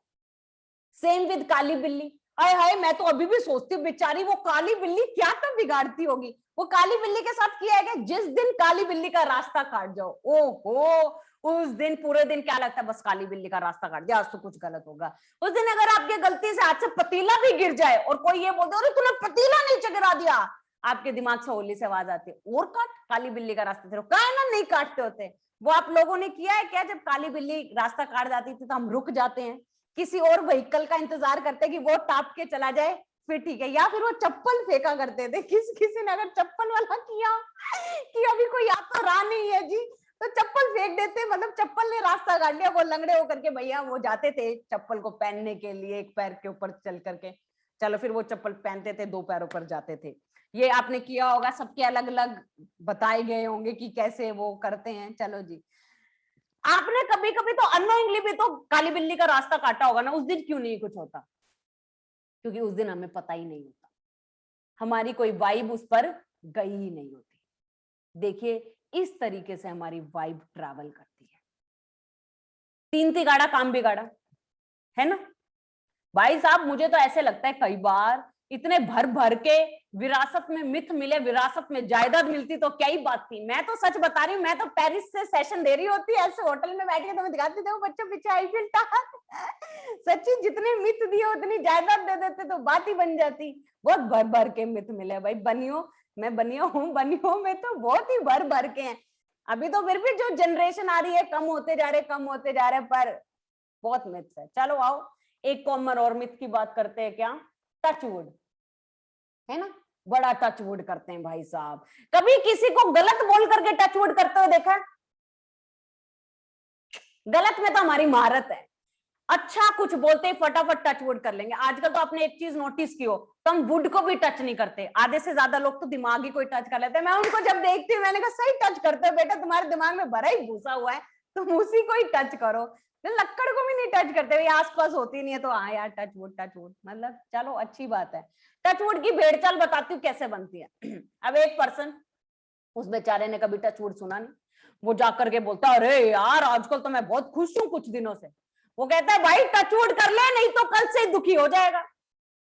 सेम विद काली बिल्ली। आय हाय, मैं तो अभी भी सोचती हूँ बेचारी वो काली बिल्ली क्या तो बिगाड़ती होगी। वो काली बिल्ली के साथ किया है कि जिस दिन काली बिल्ली का रास्ता काट जाओ, ओहो, उस दिन पूरे दिन क्या लगता है, बस काली बिल्ली का रास्ता काट दिया, आज तो कुछ गलत होगा। उस दिन अगर आपके गलती से हाथ से पतीला भी गिर जाए और कोई ये बोलते अरे तूने पतीला नीचे गिरा दिया, आपके दिमाग से होली से आवाज आती है और काट, काली बिल्ली का रास्ता। काहे ना नहीं काटते होते? वो आप लोगों ने किया है क्या? जब काली बिल्ली रास्ता काट जाती थी तो हम रुक जाते हैं, किसी और व्हीकल का इंतजार करते कि वो टाप के चला जाए, फिर ठीक है। या फिर वो चप्पल फेंका करते थे, किसी ने अगर चप्पल वाला किया कि अभी कोई आ तो रहा नहीं है जी, तो चप्पल फेंक देते, मतलब चप्पल ने रास्ता काट लिया। वो लंगड़े होकर के भैया वो जाते थे चप्पल को पहनने के लिए एक पैर के ऊपर चल करके, चलो फिर वो चप्पल पहनते थे, दो पैरों पर जाते थे। ये आपने किया होगा, सबके अलग अलग बताए गए होंगे कि कैसे वो करते हैं। चलो जी, आपने कभी कभी तो अननोइंगली भी तो काली बिल्ली का रास्ता काटा होगा ना। उस दिन क्यों नहीं कुछ होता? क्योंकि उस दिन हमें पता ही नहीं होता, हमारी कोई वाइब उस पर गई ही नहीं होती। देखिए इस तरीके से हमारी वाइब ट्रैवल करती है। तीन तिगाड़ा काम बिगाड़ा, है ना भाई साहब? मुझे तो ऐसे लगता है कई बार इतने भर भर के विरासत में मिथ मिले, विरासत में जायदाद मिलती तो क्या ही बात थी। मैं तो सच बता रही हूँ, मैं तो पेरिस से सेशन दे रही होती ऐसे होटल में बैठ के, तो मैं दिखाती थी वो बच्चों पीछे आईफिल टावर। सच्ची जितने मिथ दिए उतनी जायदाद दे देते तो बात ही बन जाती। बहुत भर भर के मिथ मिले भाई। बनियो, मैं बनियो हूँ, बनियो में तो बहुत ही भर भर के हैं। अभी तो फिर भी जो जनरेशन आ रही है कम होते जा रहे, कम होते जा रहे, पर बहुत मिथ्स है। चलो आओ एक कॉमन और मिथ की बात करते हैं, क्या? टचवुड, है ना? बड़ा टचवुड करते हैं भाई साहब। कभी किसी को गलत बोल करके टचवुड करते हुए देखा? गलत में तो हमारी महारत है। अच्छा कुछ बोलते ही फटाफट टचवुड कर लेंगे। आजकल तो आपने एक चीज नोटिस की हो, तो हम वुड को भी टच नहीं करते। आधे से ज्यादा लोग तो दिमाग ही कोई टच कर लेते हैं। मैं उनको जब देखती हूँ मैंने कहा सही टच करते हो बेटा, तुम्हारे दिमाग में भरा ही घुसा हुआ है, तुम उसी को ही टच करो। लक्कड़ को भी नहीं टच करते, भाई आसपास होती नहीं है तो हाँ यार टचवुड टचवुड, मतलब चलो अच्छी बात है। टचवुड की भेड़चाल बताती हूँ कैसे बनती है। अब एक पर्सन, उस बेचारे ने कभी टचवुड सुना नहीं, वो जाकर के बोलता है अरे यार आजकल तो मैं बहुत खुश हूँ कुछ दिनों से। वो कहता है भाई टचवुड कर ले, नहीं तो कल से ही दुखी हो जाएगा।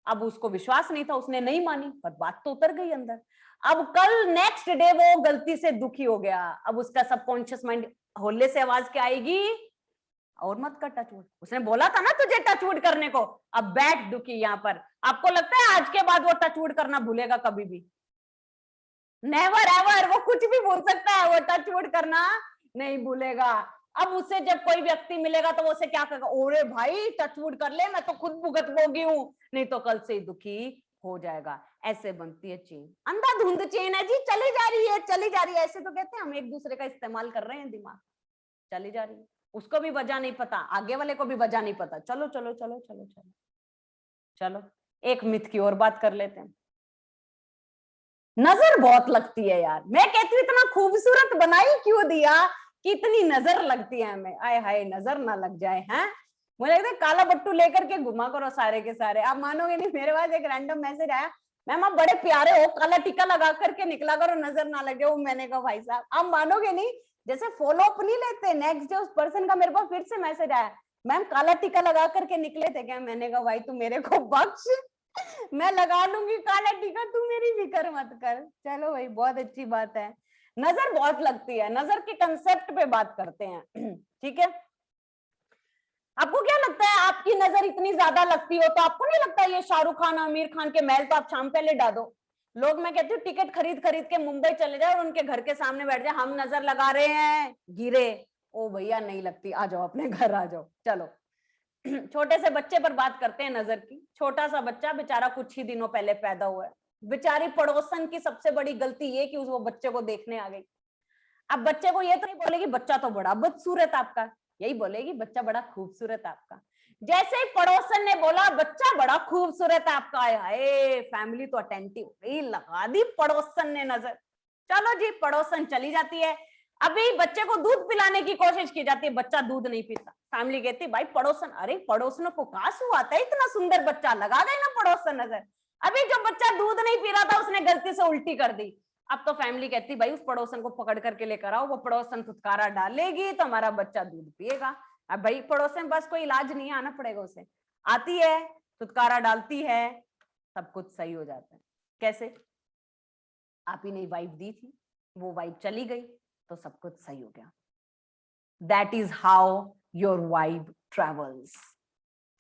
अब उसको विश्वास नहीं था, उसने नहीं मानी, पर बात तो उतर गई अंदर। अब कल नेक्स्ट डे वो गलती से दुखी हो गया। अब उसका सबकॉन्शियस माइंड होले से आवाज क्या आएगी, और मत कर टचवुड, उसने बोला था ना तुझे टचवुड करने को। अब बैठ दुखी यहाँ पर। आपको लगता है आज के बाद वो टचवुड करना भूलेगा कभी भी? नेवर एवर, वो कुछ भी भूल सकता है, वो टचवुड करना नहीं भूलेगा। अब उसे जब कोई व्यक्ति मिलेगा तो वो उसे क्या कहेगा, ओरे भाई टचवुड कर ले, मैं तो खुद भुगत भोगी हूं, नहीं तो कल से ही दुखी हो जाएगा। ऐसे बनती है चेन, अंधाधुंध चेन है जी, चली जा रही है चली जा रही है। ऐसे तो कहते हैं हम एक दूसरे का इस्तेमाल कर रहे हैं, दिमाग चली जा रही है। उसको भी वजह नहीं पता, आगे वाले को भी वजह नहीं पता। चलो चलो चलो चलो चलो चलो एक मिथ की और बात कर लेते हैं। नजर बहुत लगती है यार, मैं कहती हूँ इतना खूबसूरत बनाई क्यों दिया कि इतनी नजर लगती है हमें। आए हाय नजर ना लग जाए, हैं? मुझे लगता है काला बट्टू लेकर के घुमा करो सारे के सारे। आप मानोगे नहीं, मेरे पास एक रैंडम मैसेज आया, मैम आप बड़े प्यारे हो, काला टीका लगा करके निकला करो, नजर ना लगे। वो मैंने कहा भाई साहब आप मानोगे नहीं, जैसे फॉलो अप नहीं लेते, नेक्स्ट डे उस पर्सन का मेरे पास फिर से मैसेज आया, मैम काला टीका लगा करके निकले थे क्या? मैंने कहा भाई तू मेरे को बख्श, मैं लगा लूंगी काला टीका, तू मेरी फिक्र मत कर। चलो भाई बहुत अच्छी बात है, नजर बहुत लगती है। नजर के कंसेप्ट पे बात करते हैं, ठीक है? आपको क्या लगता है, आपकी नजर इतनी ज्यादा लगती हो तो आपको नहीं लगता ये शाहरुख खान आमिर खान के महल तो आप शाम पहले डा दो? लोग, मैं कहती हूँ टिकट खरीद खरीद के मुंबई चले जाए और उनके घर के सामने बैठ जाए, हम नजर लगा रहे हैं, गिरे ओ भैया नहीं लगती, आ जाओ अपने घर आ जाओ। चलो छोटे से बच्चे पर बात करते हैं नजर की। छोटा सा बच्चा बेचारा कुछ ही दिनों पहले पैदा हुआ है। बेचारी पड़ोसन की सबसे बड़ी गलती ये कि वो बच्चे को देखने आ गई। अब बच्चे को ये तो नहीं बोलेगी बच्चा तो बड़ा बदसूरत आपका, यही बोलेगी बच्चा बड़ा खूबसूरत आपका। जैसे ही पड़ोसन ने बोला बच्चा बड़ा खूबसूरत आपका, हाय फैमिली तो अटेंटिव हो गई, लगा दी पड़ोसन ने नजर। चलो जी, पड़ोसन चली जाती है। अभी बच्चे को दूध पिलाने की कोशिश की जाती है, बच्चा दूध नहीं पीता। फैमिली कहती है भाई पड़ोसन, अरे पड़ोसनों को कहाँ सुहाता है, इतना सुंदर बच्चा, लगा गए ना पड़ोसन नजर। अभी जो बच्चा दूध नहीं पी रहा था उसने गलती से उल्टी कर दी। अब तो फैमिली कहती भाई उस पड़ोसन को पकड़ करके लेकर आओ, वो पड़ोसन फुटकारा डालेगी तो हमारा बच्चा दूध पिएगा। अब भाई पड़ोसन बस कोई इलाज नहीं, आना पड़ेगा उसे। आती है, फुटकारा डालती है, सब कुछ सही हो जाता है। कैसे? आप ही ने वाइफ दी थी, वो वाइफ चली गई तो सब कुछ सही हो गया। That is how your wife travels.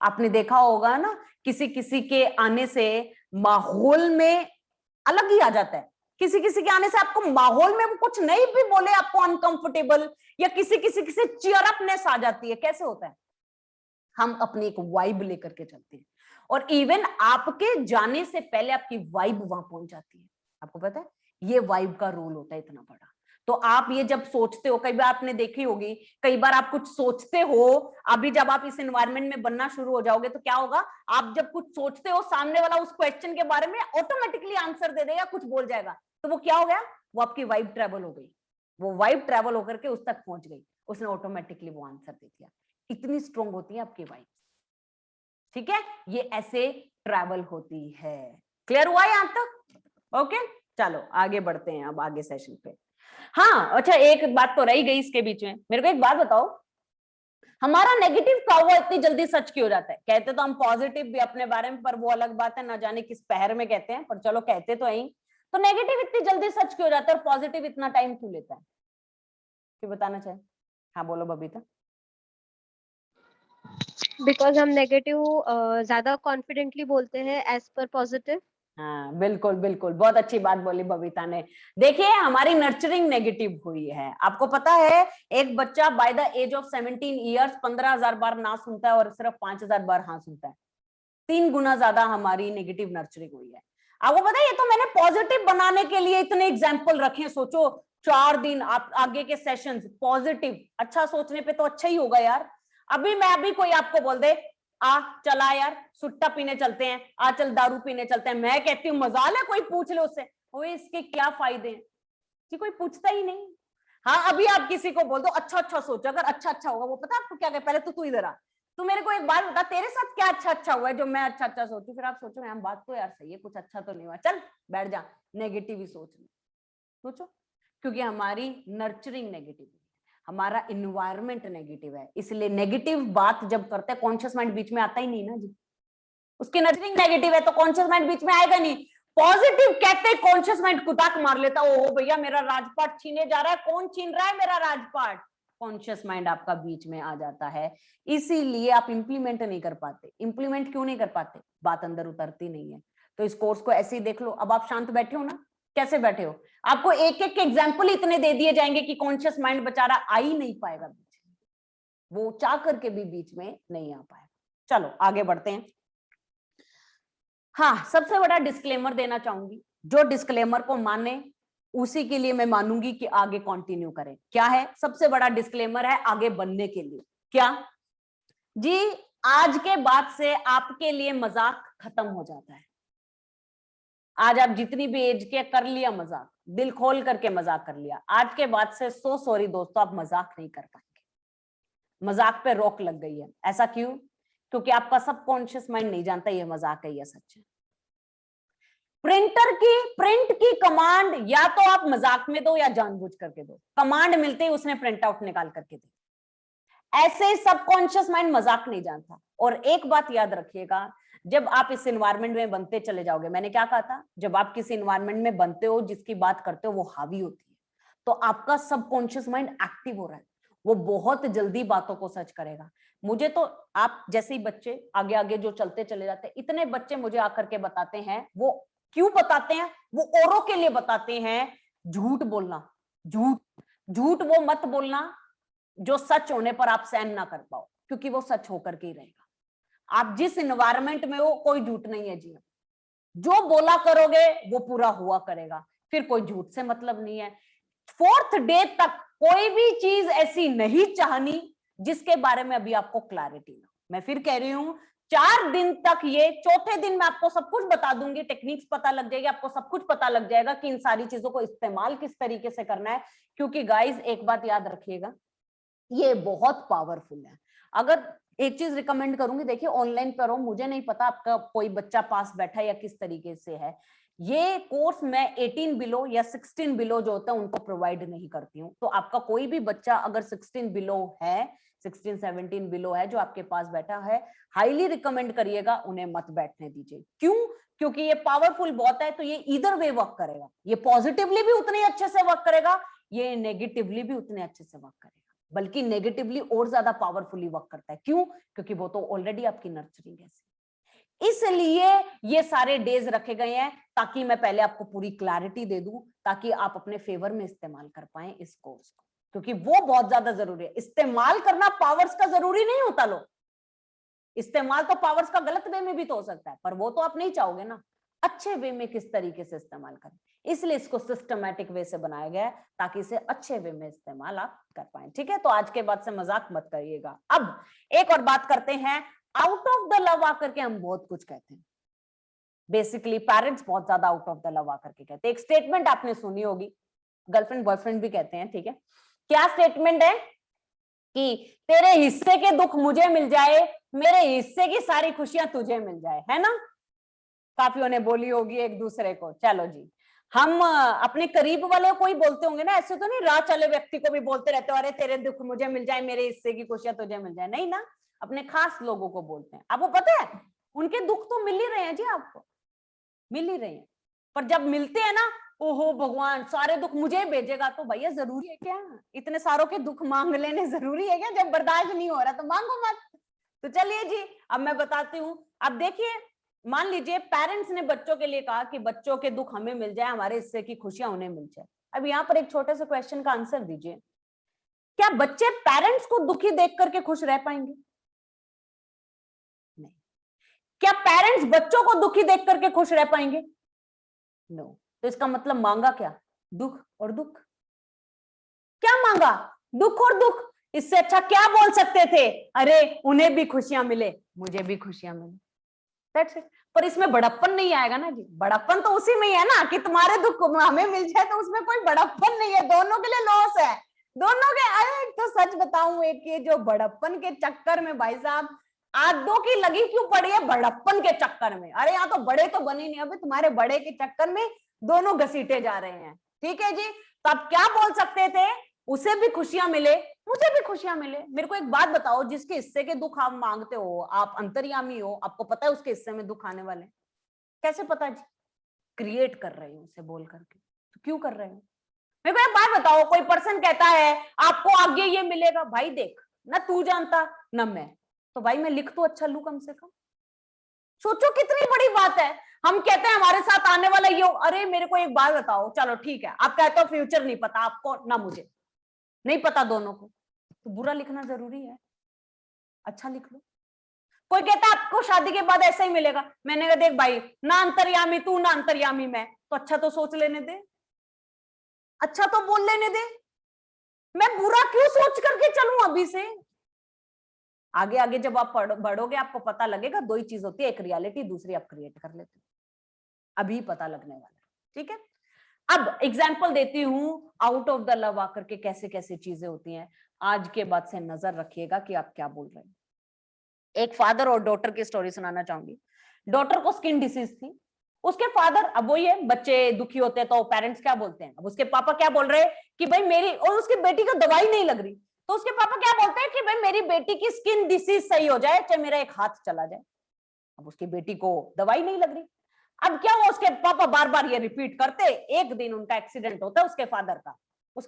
आपने देखा होगा ना, किसी किसी के आने से माहौल में अलग ही आ जाता है। किसी किसी के आने से आपको माहौल में वो कुछ नहीं भी बोले आपको अनकंफर्टेबल, या किसी किसी से चीयरअपनेस आ जाती है। कैसे होता है? हम अपनी एक वाइब लेकर के चलते हैं, और इवन आपके जाने से पहले आपकी वाइब वहां पहुंच जाती है। आपको पता है ये वाइब का रोल होता है इतना बड़ा। तो आप ये जब सोचते हो, कई बार आपने देखी होगी, कई बार आप कुछ सोचते हो, अभी जब आप इस एनवायरनमेंट में बनना शुरू हो जाओगे तो क्या होगा, आप जब कुछ सोचते हो सामने वाला उस क्वेश्चन के बारे में ऑटोमेटिकली आंसर दे देगा, कुछ बोल जाएगा, तो वो क्या हो गया, वो आपकी वाइब ट्रेवल हो गई। वो वाइब ट्रेवल होकर के उस तक पहुंच गई, उसने ऑटोमेटिकली वो आंसर दे दिया। इतनी स्ट्रॉन्ग होती है आपकी वाइब। ठीक है, ये ऐसे ट्रैवल होती है। क्लियर हुआ यहां तक? ओके, चलो आगे बढ़ते हैं अब आगे सेशन पे। हाँ अच्छा, एक बात तो रही गई इसके बीच में, मेरे को एक बात बताओ, हमारा नेगेटिव का हुआ इतनी जल्दी सच क्यों हो जाता है? कहते तो हम पॉजिटिव भी अपने बारे में, पर वो अलग बात है, ना जाने किस पहर में कहते हैं, पर चलो कहते तो यही। तो नेगेटिव इतनी जल्दी सच क्यों हो जाता है और पॉजिटिव इतना टाइम क्यों लेता है? क्यों बताना चाहे? हाँ बोलो बबीता। बिकॉज हम नेगेटिव ज्यादा कॉन्फिडेंटली बोलते हैं एज पर पॉजिटिव। हाँ बिल्कुल बिल्कुल, बहुत अच्छी बात बोली बबीता ने। देखिए हमारी नर्चरिंग नेगेटिव हुई है। आपको पता है एक बच्चा by the age of 17 years 15,000 बार ना सुनता है और सिर्फ 5,000 बार हाँ सुनता है। 3 गुना ज्यादा हमारी नेगेटिव नर्चरिंग हुई है। आपको पता है ये तो मैंने पॉजिटिव बनाने के लिए इतने एग्जाम्पल रखे हैं। सोचो 4 दिन आप आगे के सेशंस पॉजिटिव, अच्छा सोचने पे तो अच्छा ही होगा यार। अभी कोई आपको बोल दे आ चला यार सुट्टा पीने चलते हैं, आ चल दारू पीने चलते हैं, मैं कहती हूँ मजाल है, कोई पूछ ले उससे ओए इसके क्या फायदे हैं, कि कोई पूछता ही नहीं। हाँ अभी आप किसी को बोल दो अच्छा अच्छा सोचो, अगर अच्छा अच्छा होगा, वो पता आपको क्या कहे, पहले तो तू इधर आ, तू मेरे को एक बात बता तेरे साथ क्या अच्छा अच्छा हुआ है जो मैं अच्छा अच्छा सोचू। फिर आप सोचो यार बात तो यार सही है, कुछ अच्छा तो नहीं हुआ, चल बैठ जा, नेगेटिव ही सोचो। क्योंकि हमारी नर्चरिंग नेगेटिव है, हमारा इन्वायरमेंट नेगेटिव है, इसलिए नेगेटिव बात जब करते हैं कॉन्शियस माइंड बीच में आता ही नहीं ना जी। उसकी नर्चरिंग नेगेटिव है तो कॉन्शियस माइंड बीच में आएगा नहीं। पॉजिटिव कहते कॉन्शियस माइंड कुताक मार लेता, ओहो भैया मेरा राजपाट छीने जा रहा है, कौन छीन रहा है मेरा राजपाट, कॉन्शियस माइंड आपका बीच में आ जाता है। इसीलिए आप इंप्लीमेंट नहीं कर पाते। इंप्लीमेंट क्यों नहीं कर पाते? बात अंदर उतरती नहीं है। तो इस कोर्स को ऐसे ही देख लो। अब आप शांत बैठे हो ना, कैसे बैठे हो? आपको एक एक एग्जाम्पल इतने दे दिए जाएंगे कि कॉन्शियस माइंड बेचारा आ ही नहीं पाएगा बीच में, वो चाह करके भी बीच में नहीं आ पाएगा। चलो आगे बढ़ते हैं। हाँ सबसे बड़ा डिस्क्लेमर देना चाहूंगी, जो डिस्क्लेमर को माने उसी के लिए मैं मानूंगी कि आगे कंटिन्यू करें। क्या है सबसे बड़ा डिस्क्लेमर? है आगे बढ़ने के लिए। क्या जी? आज के बाद से आपके लिए मजाक खत्म हो जाता है। आज आप जितनी भी एज के कर लिया मजाक, दिल खोल करके मजाक कर लिया, आज के बाद से सो सॉरी दोस्तों, आप मजाक नहीं कर पाएंगे। मजाक पे रोक लग गई है। ऐसा क्यों? क्योंकि आपका सबकॉन्शियस माइंड नहीं जानता ये मजाक है या सच है। प्रिंट की कमांड या तो आप मजाक में दो या जानबूझ करके दो, कमांड मिलते ही उसने प्रिंट आउट निकाल करके दे। ऐसे सबकॉन्शियस माइंड मजाक नहीं जानता। और एक बात याद रखिएगा, जब आप इस एनवायरनमेंट में बनते चले जाओगे, मैंने क्या कहा था, जब आप किसी एनवायरनमेंट में बनते हो जिसकी बात करते हो वो हावी होती है, तो आपका सबकॉन्शियस माइंड एक्टिव हो रहा है, वो बहुत जल्दी बातों को सच करेगा। मुझे तो आप जैसे ही बच्चे आगे आगे जो चलते चले जाते हैं, इतने बच्चे मुझे आकर के बताते हैं, वो क्यों बताते हैं? वो औरों के लिए बताते हैं झूठ बोलना, झूठ वो मत बोलना जो सच होने पर आप सहन ना कर पाओ, क्योंकि वो सच होकर के ही रहेगा। आप जिस इन्वायरमेंट में हो कोई झूठ नहीं है जी, जो बोला करोगे वो पूरा हुआ करेगा, फिर कोई झूठ से मतलब नहीं है। 4th डे तक कोई भी चीज ऐसी नहीं चाहनी जिसके बारे में अभी आपको क्लैरिटी ना। मैं फिर कह रही हूं 4 दिन तक, ये 4थे दिन मैं आपको सब कुछ बता दूंगी, टेक्निक्स पता लग जाएगी, आपको सब कुछ पता लग जाएगा कि इन सारी चीजों को इस्तेमाल किस तरीके से करना है। क्योंकि गाइस एक बात याद रखिएगा, ये बहुत पावरफुल है। अगर एक चीज रिकमेंड करूंगी, देखिए ऑनलाइन करो, मुझे नहीं पता आपका कोई बच्चा पास बैठा है या किस तरीके से है, ये कोर्स मैं 18 बिलो या 16 बिलो जो होता है उनको प्रोवाइड नहीं करती हूँ। तो आपका कोई भी बच्चा अगर 16 बिलो है, 16-17 बिलो है जो आपके पास बैठा है, हाईली रिकमेंड करिएगा, उन्हें मत बैठने दीजिए। क्यों? क्योंकि ये पावरफुल बहुत है, तो ये इधर वे वर्क करेगा, ये पॉजिटिवली भी उतने अच्छे से वर्क करेगा, ये नेगेटिवली भी उतने अच्छे से वर्क करेगा, बल्कि नेगेटिवली और ज्यादा पावरफुली वर्क करता है। क्यों? क्योंकि वो तो ऑलरेडी आपकी नर्चरिंग है। इसलिए ये सारे डेज रखे गए हैं ताकि मैं पहले आपको पूरी क्लैरिटी दे दूं, ताकि आप अपने फेवर में इस्तेमाल कर पाए इस कोर्स को, क्योंकि वो बहुत ज्यादा जरूरी है। इस्तेमाल करना पावर्स का जरूरी नहीं होता, लोग इस्तेमाल तो पावर्स का गलत वे में भी तो हो सकता है, पर वो तो आप नहीं चाहोगे ना, अच्छे वे में किस तरीके से इस्तेमाल करें। इसलिए इसको सिस्टमैटिक वे से बनाया गया है ताकि इसे अच्छे वे में इस्तेमाल आप कर पाए। ठीक है, तो आज के बाद से मजाक मत करिएगा। अब एक और बात करते हैं, आउट ऑफ द लव आकर के हम बहुत कुछ कहते हैं, बेसिकली पेरेंट्स बहुत ज्यादा आउट ऑफ द लव आकर के कहते हैं। एक स्टेटमेंट आपने सुनी होगी, गर्लफ्रेंड बॉयफ्रेंड भी कहते हैं, ठीक है, क्या स्टेटमेंट है कि तेरे हिस्से के दुख मुझे मिल जाए, मेरे हिस्से की सारी खुशियां तुझे मिल जाए, है ना? काफियों ने बोली होगी एक दूसरे को। चलो जी, हम अपने करीब वाले को ही बोलते होंगे ना, ऐसे तो नहीं राह चले व्यक्ति को भी बोलते रहते हो, अरे तेरे दुख मुझे मिल जाए, मेरे हिस्से की खुशियां तुझे मिल जाए, नहीं ना, अपने खास लोगों को बोलते हैं। आपको पता है उनके दुख तो मिल ही रहे हैं जी, आपको मिल ही रहे हैं, पर जब मिलते हैं ना, ओहो भगवान सारे दुख मुझे भेजेगा, तो भैया जरूरी है क्या इतने सारों के दुख मांग लेने? जरूरी है क्या? जब बर्दाश्त नहीं हो रहा तो मांगो मत। तो चलिए जी, अब मैं बताती हूँ। अब देखिए, मान लीजिए पेरेंट्स ने बच्चों के लिए कहा कि बच्चों के दुख हमें मिल जाए, हमारे हिस्से की खुशियां उन्हें मिल जाए। अब यहाँ पर एक छोटे से क्वेश्चन का आंसर दीजिए, क्या बच्चे पेरेंट्स को दुखी देख करके खुश रह पाएंगे? नहीं। क्या पेरेंट्स बच्चों को दुखी देख करके खुश रह पाएंगे? नो। तो इसका मतलब मांगा क्या? दुख और दुख। क्या मांगा? दुख और दुख। इससे अच्छा क्या बोल सकते थे? अरे उन्हें भी खुशियां मिले, मुझे भी खुशियां मिले, दैट्स इट। पर इसमें बड़प्पन नहीं आएगा ना जी, बड़प्पन तो उसी में ही है ना कि तुम्हारे दुख हमें मिल जाए, तो उसमें कोई बड़प्पन नहीं है, दोनों के लिए लॉस है, दोनों के। अरे तो सच बताऊं, एक ये जो बड़प्पन के चक्कर में भाई साहब आधों की लगी क्यों पड़ी है, बड़प्पन के चक्कर में। अरे यहाँ तो बड़े तो बने नहीं, अभी तुम्हारे बड़े के चक्कर में दोनों घसीटे जा रहे हैं। ठीक है जी, तो आप क्या बोल सकते थे? उसे भी खुशियां मिले, मुझे भी खुशियां मिले। मेरे को एक बात बताओ, जिसके हिस्से के दुख आप मांगते हो, आप अंतर्यामी हो, आपको पता है उसके हिस्से में दुख आने वाले, कैसे पता जी? क्रिएट कर रहे हो उसे बोल करके, तो क्यों कर रहे हो? मेरे को एक बात बताओ, कोई पर्सन कहता है आपको आगे ये मिलेगा, भाई देख ना तू जानता ना मैं, तो भाई मैं लिख तो अच्छा लू कम से कम। सोचो कितनी बड़ी बात है। हम कहते हैं हमारे साथ आने वाला ये, अरे मेरे को एक बात बताओ, चलो ठीक है आप कहते हो फ्यूचर नहीं पता आपको ना मुझे, नहीं पता दोनों को, तो बुरा लिखना जरूरी है? अच्छा लिख लो। कोई कहता है आपको शादी के बाद ऐसा ही मिलेगा, मैंने कहा देख भाई, ना अंतर्यामी तू ना अंतर्यामी मैं, तो अच्छा तो सोच लेने दे, अच्छा तो बोल लेने दे, मैं बुरा क्यों सोच करके चलूं अभी से? आगे आगे जब आप बढ़ोगे आपको पता लगेगा, दो ही चीज होती है, एक रियलिटी, दूसरी आप क्रिएट कर लेते हो, अभी पता लगने वाला है। ठीक है, अब एग्जाम्पल देती हूं आउट ऑफ द लव आकर के कैसे कैसे चीजें होती हैं। आज के बाद से नजर रखिएगा कि आप क्या बोल रहे हैं। एक फादर और डॉटर की स्टोरी सुनाना चाहूंगी। डॉटर को स्किन डिसीज थी, उसके फादर, अब वही है, बच्चे दुखी होते हैं तो पेरेंट्स क्या बोलते हैं, अब उसके पापा क्या बोल रहे हैं कि भाई मेरी, और उसकी बेटी को दवाई नहीं लग रही, तो उसके पापा क्या बोलते हैं कि भाई मेरी बेटी की स्किन डिसीज सही हो जाए, चाहे मेरा एक हाथ चला जाए। अब उसकी बेटी को दवाई नहीं लग रही, अब क्या हुआ, उसके पापा बार बार ये रिपीट करते, एक दिन उनका एक्सीडेंट होता है उसके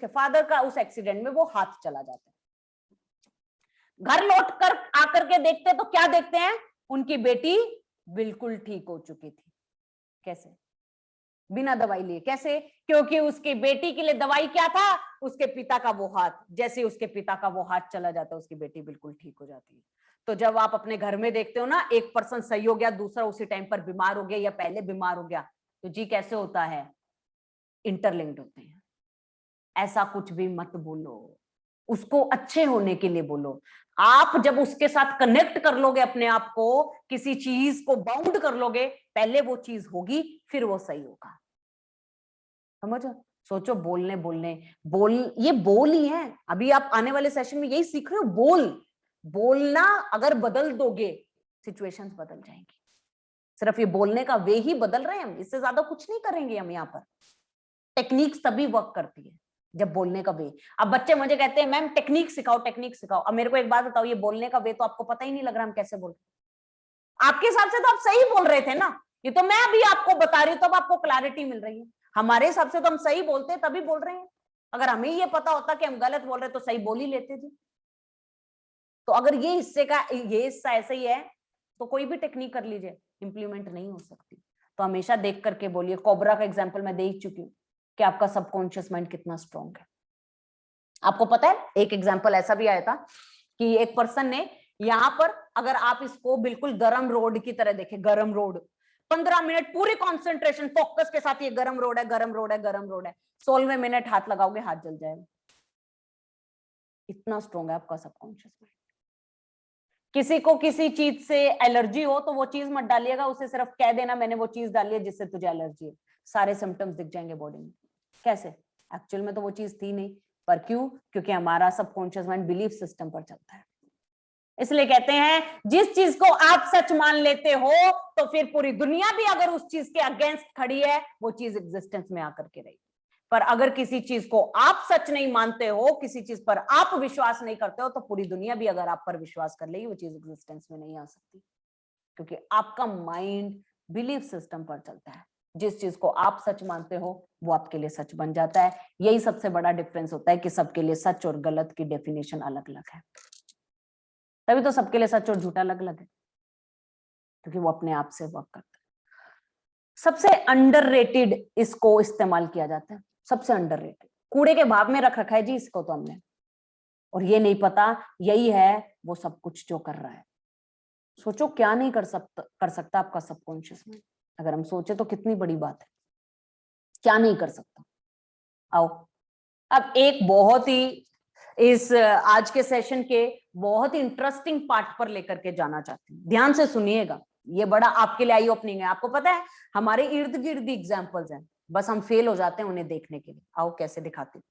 फादर का उस एक्सीडेंट में वो हाथ चला जाता है। घर लौट कर आकर के देखते तो क्या देखते हैं, उनकी बेटी बिल्कुल ठीक हो चुकी थी। कैसे? बिना दवाई लिए। कैसे? क्योंकि उसकी बेटी के लिए दवाई क्या था? उसके पिता का वो हाथ। जैसे उसके पिता का वो हाथ चला जाता है, उसकी बेटी बिल्कुल ठीक हो जाती है। तो जब आप अपने घर में देखते हो ना, एक पर्सन सही हो गया, दूसरा उसी टाइम पर बीमार हो गया या पहले बीमार हो गया, तो जी कैसे होता है? इंटरलिंक्ड होते हैं। ऐसा कुछ भी मत बोलो, उसको अच्छे होने के लिए बोलो। आप जब उसके साथ कनेक्ट कर लोगे अपने आप को, किसी चीज को बाउंड कर लोगे, पहले वो चीज होगी, फिर वो सही होगा। समझो? सोचो, बोलने बोलने बोल, ये बोल ही है। अभी आप आने वाले सेशन में यही सीख रहे हो, बोलना अगर बदल दोगे, सिचुएशंस बदल जाएंगी। सिर्फ ये बोलने का वे ही बदल रहे हैं हम, इससे ज्यादा कुछ नहीं करेंगे हम यहाँ पर। टेक्निक्स तभी वर्क करती है जब बोलने का वे। अब बच्चे मुझे कहते हैं मैम टेक्निक सिखाओ, टेक्निक सिखाओ। अब मेरे को एक बात बताओ, ये बोलने का वे तो आपको पता ही नहीं लग रहा हम कैसे बोल रहे। आपके हिसाब से तो आप सही बोल रहे थे ना, ये तो मैं अभी आपको बता रही हूँ, तब आपको क्लैरिटी मिल रही है। हमारे हिसाब से तो हम सही बोलते तभी बोल रहे हैं। अगर हमें ये पता होता कि हम गलत बोल रहे तो सही बोल ही लेते जी। तो अगर ये हिस्सा ऐसे ही है, तो कोई भी टेक्निक कर लीजिए, इंप्लीमेंट नहीं हो सकती। तो हमेशा देख करके बोलिए। कोबरा का एग्जाम्पल मैं दे ही चुकी हूँ कि आपका सबकॉन्शियस माइंड कितना स्ट्रॉन्ग है। आपको पता है, एक एग्जाम्पल ऐसा भी आया था कि एक पर्सन ने यहां पर, अगर आप इसको बिल्कुल गरम रोड की तरह देखें, गरम रोड, 15 मिनट पूरी कंसंट्रेशन फोकस के साथ, ये गरम रोड है, गरम रोड है, गरम रोड है, 16वें मिनट हाथ लगाओगे, हाथ जल जाएगा। इतना स्ट्रॉन्ग है आपका सबकॉन्शियस माइंड। किसी को किसी चीज से एलर्जी हो तो वो चीज मत डालिएगा, उसे सिर्फ कह देना मैंने वो चीज डाली है जिससे तुझे एलर्जी है, सारे सिम्टम्स दिख जाएंगे बॉडी में। कैसे? एक्चुअल में तो वो चीज थी नहीं, पर क्यों? क्योंकि हमारा सबकॉन्शियस माइंड बिलीफ सिस्टम पर चलता है। इसलिए कहते हैं जिस चीज को आप सच मान लेते हो, तो फिर पूरी दुनिया भी अगर उस चीज के अगेंस्ट खड़ी है, वो चीज एग्जिस्टेंस में आकर के रही। पर अगर किसी चीज को आप सच नहीं मानते हो, किसी चीज पर आप विश्वास नहीं करते हो, तो पूरी दुनिया भी अगर आप पर विश्वास कर लेगी, वो चीज एग्जिस्टेंस में नहीं आ सकती। क्योंकि आपका माइंड बिलीफ सिस्टम पर चलता है। जिस चीज को आप सच मानते हो, वो आपके लिए सच बन जाता है। यही सबसे बड़ा डिफरेंस होता है कि सबके लिए सच और गलत की डेफिनेशन अलग अलग है। तभी तो सबके लिए सच और झूठा अलग अलग है, क्योंकि वो अपने आप से वर्क करता है। सबसे अंडररेटेड इसको इस्तेमाल किया जाता है, सबसे अंडररेटेड। कूड़े के भाव में रख रखा है जी इसको तो हमने, और ये नहीं पता यही है वो सब कुछ जो कर रहा है। सोचो क्या नहीं कर सकता आपका सबकॉन्शियस माइंड। अगर हम सोचे तो कितनी बड़ी बात है, क्या नहीं कर सकता। आओ अब एक बहुत ही इस आज के सेशन के बहुत ही इंटरेस्टिंग पार्ट पर लेकर के जाना चाहती हूँ। ध्यान से सुनिएगा, ये बड़ा आपके लिए आई ओपनिंग है। आपको पता है हमारे इर्द गिर्द एग्जाम्पल्स हैं, बस हम फेल हो जाते हैं उन्हें देखने के लिए। आओ कैसे दिखाती हूँ।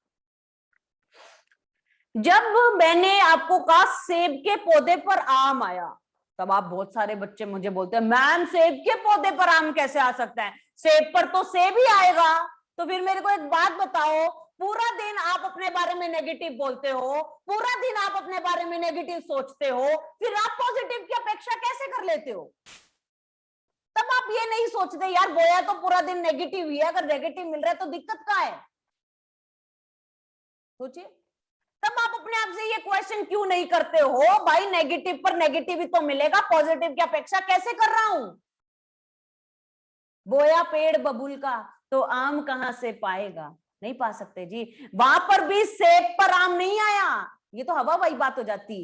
जब मैंने आपको कहा सेब के पौधे पर आम आया, तब आप बहुत सारे बच्चे मुझे बोलते हैं मैम सेब के पौधे पर आम कैसे आ सकता है, सेब पर तो सेब ही आएगा। तो फिर मेरे को एक बात बताओ, पूरा दिन आप अपने बारे में नेगेटिव बोलते हो, पूरा दिन आप अपने बारे में नेगेटिव सोचते हो, फिर आप पॉजिटिव की अपेक्षा कैसे कर लेते हो? तब आप ये नहीं सोचते यार बोया तो पूरा दिन नेगेटिव ही है, अगर नेगेटिव मिल रहा है तो दिक्कत क्या है? सोचिए। तब आप अपने आप से ये क्वेश्चन क्यों नहीं करते हो, भाई नेगेटिव पर नेगेटिव ही तो मिलेगा, पॉजिटिव की अपेक्षा कैसे कर रहा हूं? बोया पेड़ बबूल का तो आम कहां से पाएगा? नहीं पा सकते जी। वहां पर भी सेब पर आम नहीं आया, ये तो हवा वाई बात हो जाती।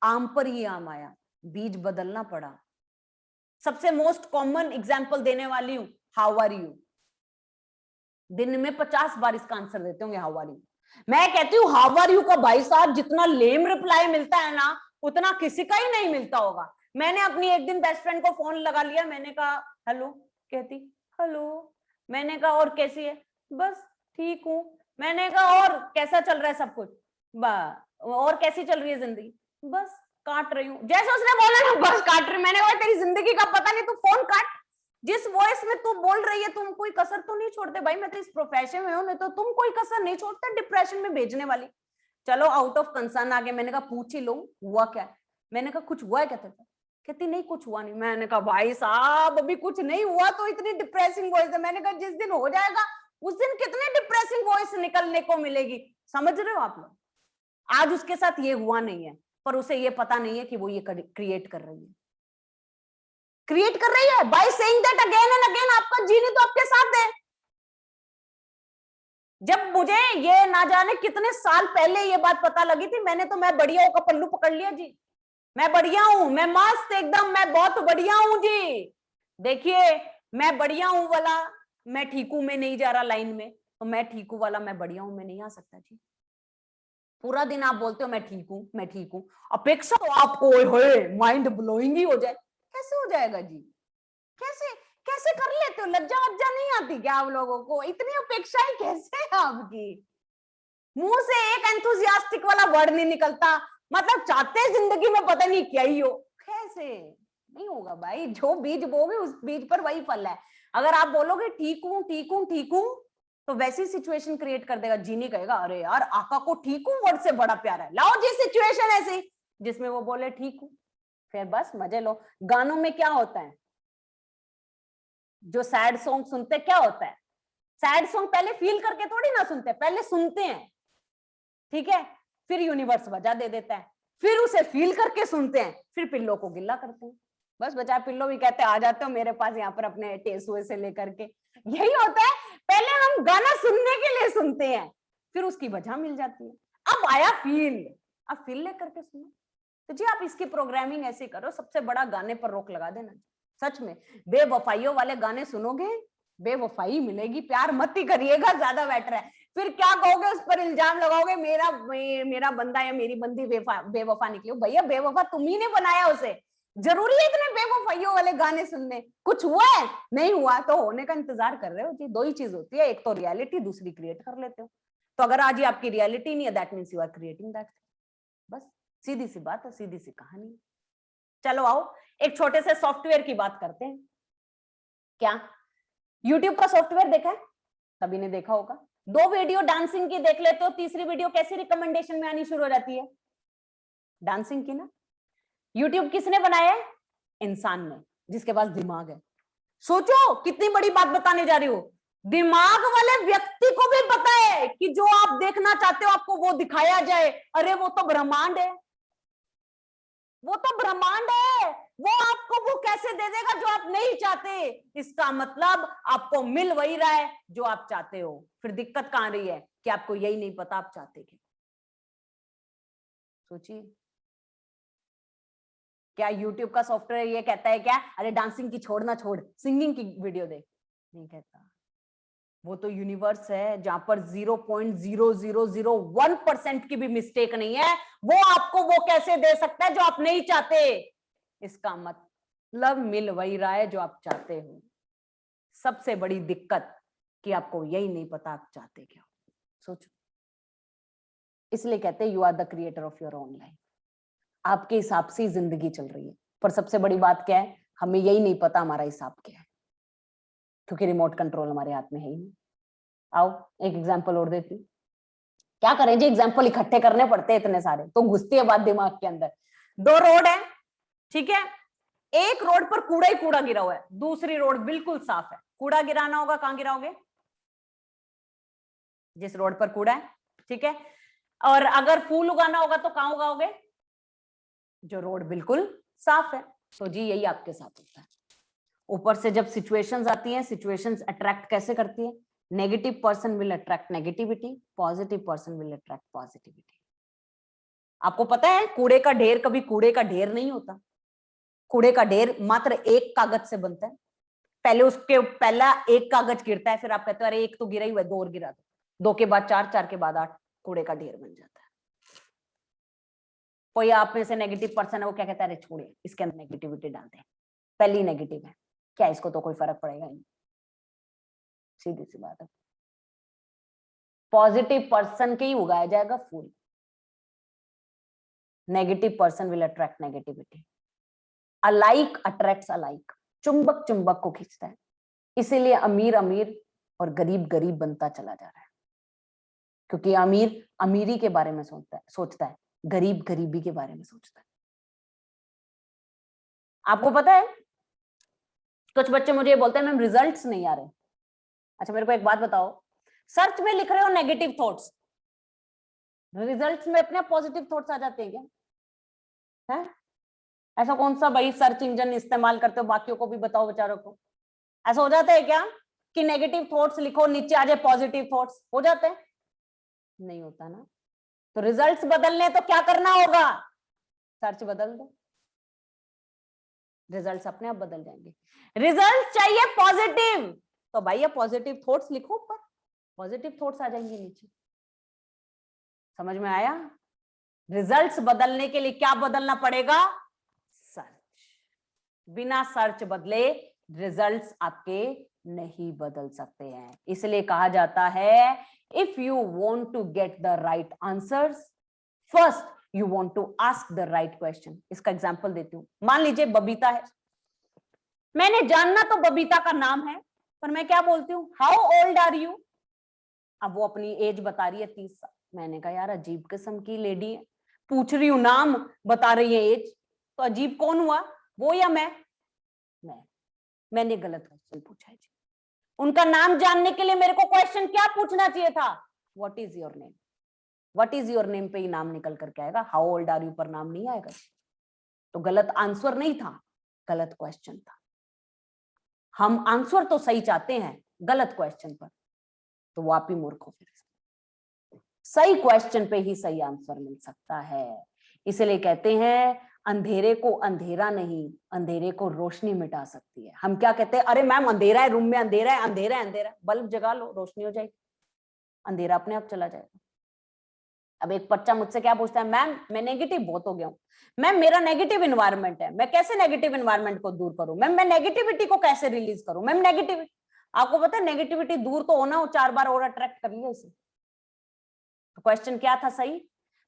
आम पर ही आम आया, बीज बदलना पड़ा। सबसे मोस्ट कॉमन एग्जाम्पल देने वाली हूं, हाउ आर यू। दिन में 50 बार इसका आंसर देते होंगे हाउ आर यू। मैं कहती हूँ हाउ आर यू का भाई साहब जितना लेम रिप्लाई मिलता है ना, उतना किसी का ही नहीं मिलता होगा। मैंने अपनी एक दिन बेस्ट फ्रेंड को फोन लगा लिया, मैंने कहा हेलो, कहती हेलो। मैंने कहा और कैसी है? बस ठीक हूँ। मैंने कहा और कैसा चल रहा है सब कुछ? और कैसी चल रही है जिंदगी? बस काट रही हूँ। जैसे उसने बोला ना बस काट रही, मैंने कहा तेरी जिंदगी का पता नहीं, तू फोन काट। जिस वॉइस में तू बोल रही है तुम कोई कसर तो नहीं छोड़ते भाई, मैं तो इस प्रोफेशन में हूं, नहीं तो तुम कोई कसर नहीं छोड़ते डिप्रेशन में भेजने वाली। चलो आउट ऑफ कंसर्न आ गए, मैंने कहा पूछ ही लो हुआ क्या है। मैंने कहा कुछ हुआ है? कहती नहीं कुछ हुआ नहीं। मैंने कहा भाई साहब अभी कुछ नहीं हुआ तो इतनी डिप्रेसिंग वॉइस है। मैंने कहा जिस दिन हो जाएगा उस दिन कितने डिप्रेसिंग वॉइस निकलने को मिलेगी, समझ रहे हो आप लोग? आज उसके साथ ये हुआ नहीं है, पर उसे ये पता नहीं है कि वो ये क्रिएट कर रही है, by saying that again and again. आपका जीनी तो आपके साथ है, जब मुझे ये ना जाने कितने साल पहले ये बात पता लगी थी, मैंने तो मैं बढ़िया हूं का पल्लू पकड़ लिया जी। मैं बढ़िया हूं, मैं मस्त एकदम, मैं बहुत बढ़िया हूं जी। देखिए मैं बढ़िया हूं वाला मैं ठीक हूं में नहीं जा रहा लाइन में, तो मैं ठीक हूं वाला मैं बढ़िया हूं में नहीं आ सकता जी। पूरा दिन आप बोलते हो मैं ठीक हूं, मैं ठीक हूं, अपेक्षा तो आपको माइंड ब्लोइंग ही हो जाए। कैसे हो जाएगा जी? कैसे कैसे कर लेते हो? लज्जा वज्जा नहीं आती क्या आप लोगों को? इतनी अपेक्षाएं कैसे है आपकी? मुंह से एक एंथुसियास्टिक वाला वर्ड नहीं निकलता, मतलब चाहते जिंदगी में पता नहीं क्या ही हो। कैसे? नहीं होगा भाई, जो बीज बोगे उस बीज पर वही फल है। अगर आप बोलोगे ठीक हूं ठीक हूं ठीक हूं, तो वैसी सिचुएशन क्रिएट कर देगा। जीनी कहेगा अरे यार आका को ठीक हूं वर्ड से बड़ा प्यारा है, लाओ जी सिचुएशन ऐसी जिसमें वो बोले ठीक हूं, फिर बस मजे लो। गानों में क्या होता है, जो सैड सॉन्ग सुनते क्या होता है, सैड सॉन्ग पहले फील करके थोड़ी ना सुनते, पहले सुनते हैं, ठीक है, फिर यूनिवर्स वजह दे देता है, फिर उसे फील करके सुनते हैं, फिर पिल्लो को गिल्ला करते हैं। बस बचा पिल्लो भी कहते हैं आ जाते हो मेरे पास यहाँ पर अपने टेसुए से लेकर के। यही होता है, पहले हम गाना सुनने के लिए सुनते हैं, फिर उसकी वजह मिल जाती है। अब आया फील, अब फील लेकर के सुनो। तो जी आप इसकी प्रोग्रामिंग ऐसे करो, सबसे बड़ा गाने पर रोक लगा देना। सच में बेवफाइयों वाले गाने सुनोगे बेवफाई मिलेगी, प्यार मत ही करिएगा, ज्यादा बेटर है। फिर क्या कहोगे, उस पर इल्जाम लगाओगे मेरा बंदा या मेरी बंदी बेवफा निकली। भैया बेवफा तुम ही ने बनाया उसे, जरूरी है इतने बेवफाइयों वाले गाने सुनने? कुछ हुआ है? नहीं हुआ तो होने का इंतजार कर रहे हो जी। दो ही चीज होती है, एक तो रियलिटी, दूसरी क्रिएट कर लेते हो। तो अगर आज ये आपकी रियलिटी नहीं है, that means you are creating that. बस सीधी सी बात है, सीधी सी कहानी। चलो आओ एक छोटे से सॉफ्टवेयर की बात करते हैं। क्या YouTube का सॉफ्टवेयर देखा है? सभी ने देखा होगा। 2 वीडियो डांसिंग की देख लेते हो, तीसरी वीडियो कैसी रिकमेंडेशन में आनी शुरू हो जाती है? डांसिंग की ना। YouTube किसने बनाया है? इंसान ने, जिसके पास दिमाग है। सोचो कितनी बड़ी बात बताने जा रही हो। दिमाग वाले व्यक्ति को भी पता है कि जो आप देखना चाहते हो आपको वो दिखाया जाए। अरे वो तो ब्रह्मांड है, वो तो ब्रह्मांड है, वो आपको वो कैसे दे देगा जो आप नहीं चाहते? इसका मतलब आपको मिल वही रहा है जो आप चाहते हो। फिर दिक्कत कहां रही है कि आपको यही नहीं पता आप चाहते क्या। सोचिए, क्या YouTube का सॉफ्टवेयर ये कहता है क्या अरे डांसिंग की छोड़ ना छोड़, सिंगिंग की वीडियो देख? नहीं कहता। वो तो यूनिवर्स है जहां पर 0.0001% की भी मिस्टेक नहीं है। वो आपको वो कैसे दे सकता है जो आप नहीं चाहते? इसका मतलब मिल वही रहा है जो आप चाहते हो। सबसे बड़ी दिक्कत कि आपको यही नहीं पता आप चाहते क्या। सोचो, इसलिए कहते हैं you are the creator of your own life. आपके हिसाब से ही जिंदगी चल रही है, पर सबसे बड़ी बात क्या है, हमें यही नहीं पता हमारा हिसाब क्या है, क्योंकि रिमोट कंट्रोल हमारे हाथ में है ही नहीं। आओ एक एग्जांपल और देती हूँ। क्या करें जी, एग्जांपल इकट्ठे करने पड़ते हैं इतने सारे, तो घुसती है बात दिमाग के अंदर। 2 रोड है, ठीक है, एक रोड पर कूड़ा ही कूड़ा गिरा हुआ है, दूसरी रोड बिल्कुल साफ है। कूड़ा गिराना होगा कहां गिराओगे? जिस रोड पर कूड़ा है, ठीक है। और अगर फूल उगाना होगा तो कहां उगाओगे? जो रोड बिल्कुल साफ है। तो जी यही आपके साथ होता है। ऊपर से जब सिचुएशंस आती हैं, सिचुएशंस अट्रैक्ट कैसे करती है? Negative person will attract negativity, positive person will attract positivity. आपको पता है कूड़े का ढेर कभी कूड़े का ढेर नहीं होता। कूड़े का ढेर मात्र एक कागज से बनता है। पहले उसके पहला एक कागज गिरता है, फिर आप कहते हो अरे एक तो गिरा ही हुआ है, 2 और गिरा दो, 2 के बाद 4, 4 के बाद 8, कूड़े का ढेर बन जाता है। कोई आप में से नेगेटिव पर्सन है, वो क्या कहता है अरे छोड़िए इसके अंदर नेगेटिविटी डालते हैं, पहली नेगेटिव है क्या, इसको तो कोई फर्क पड़ेगा नहीं। सीधी सी बात है। पॉजिटिव पर्सन के ही उगाया जाएगा फूल। Negative person will attract negativity. Alike attracts alike, चुंबक चुंबक को खींचता है। इसीलिए अमीर अमीर और गरीब गरीब बनता चला जा रहा है, क्योंकि अमीर अमीरी के बारे में सोचता है, गरीब गरीबी के बारे में सोचता है। आपको पता है कुछ बच्चे मुझे बोलते हैं मैम रिजल्ट्स नहीं आ रहे। अच्छा मेरे को एक बात बताओ, सर्च में लिख रहे हो नेगेटिव थॉट्स, रिजल्ट्स में अपने पॉजिटिव थॉट्स आ जाते हैं क्या? है ऐसा कौन सा भाई सर्च इंजन इस्तेमाल करते हो, बाकियों को भी बताओ बेचारों को, ऐसा हो जाता है क्या? कि नेगेटिव थॉट्स लिखो, नीचे आ जाए पॉजिटिव थॉट्स, हो जाते हैं? नहीं होता ना। तो रिजल्ट्स बदलने तो क्या करना होगा? सर्च बदल दो, रिजल्ट्स अपने आप बदल जाएंगे। रिजल्ट चाहिए पॉजिटिव, तो भाई ये पॉजिटिव थॉट्स लिखो ऊपर, पॉजिटिव थॉट्स आ जाएंगे नीचे। समझ में आया? रिजल्ट्स बदलने के लिए क्या बदलना पड़ेगा? सर्च। बिना सर्च बदले रिजल्ट्स आपके नहीं बदल सकते हैं। इसलिए कहा जाता है if you want to get the right answers, first you want to ask the right question. इसका एग्जांपल देती हूं। मान लीजिए बबीता है, मैंने जानना तो बबीता का नाम है, पर मैं क्या बोलती हूँ, हाउ ओल्ड आर यू? अब वो अपनी एज बता रही है 30 साल। मैंने कहा यार अजीब किस्म की लेडी है, पूछ रही हूँ नाम, बता रही है एज, तो अजीब कौन हुआ, वो या मैं? मैंने गलत क्वेश्चन पूछा है जी। उनका नाम जानने के लिए मेरे को क्वेश्चन क्या पूछना चाहिए था? What is your name? What is your name पे ही नाम निकल करके आएगा, हाउ ओल्ड आर यू पर नाम नहीं आएगा। तो गलत आंसर नहीं था, गलत क्वेश्चन था। हम आंसर तो सही चाहते हैं, गलत क्वेश्चन पर, तो वो आप ही मूर्ख हो। फिर सही क्वेश्चन पे ही सही आंसर मिल सकता है। इसलिए कहते हैं अंधेरे को अंधेरा नहीं, अंधेरे को रोशनी मिटा सकती है। हम क्या कहते हैं, अरे मैम अंधेरा है, रूम में अंधेरा है, अंधेरा है, अंधेरा, बल्ब जगा लो, रोशनी हो जाएगी, अंधेरा अपने आप चला जाएगा। अब एक बच्चा मुझसे क्या पूछता है, मैम मैं नेगेटिव बहुत हो गया हूँ, मैम मेरा नेगेटिव एनवायरनमेंट है, मैं कैसे नेगेटिव एनवायरनमेंट को दूर करूं, मैम मैं नेगेटिविटी को कैसे रिलीज करूं, मैम नेगेटिविटी, आपको पता है नेगेटिविटी दूर तो होना हो, 4 बार और अट्रैक्ट कर लिया इसे। तो क्वेश्चन क्या था सही,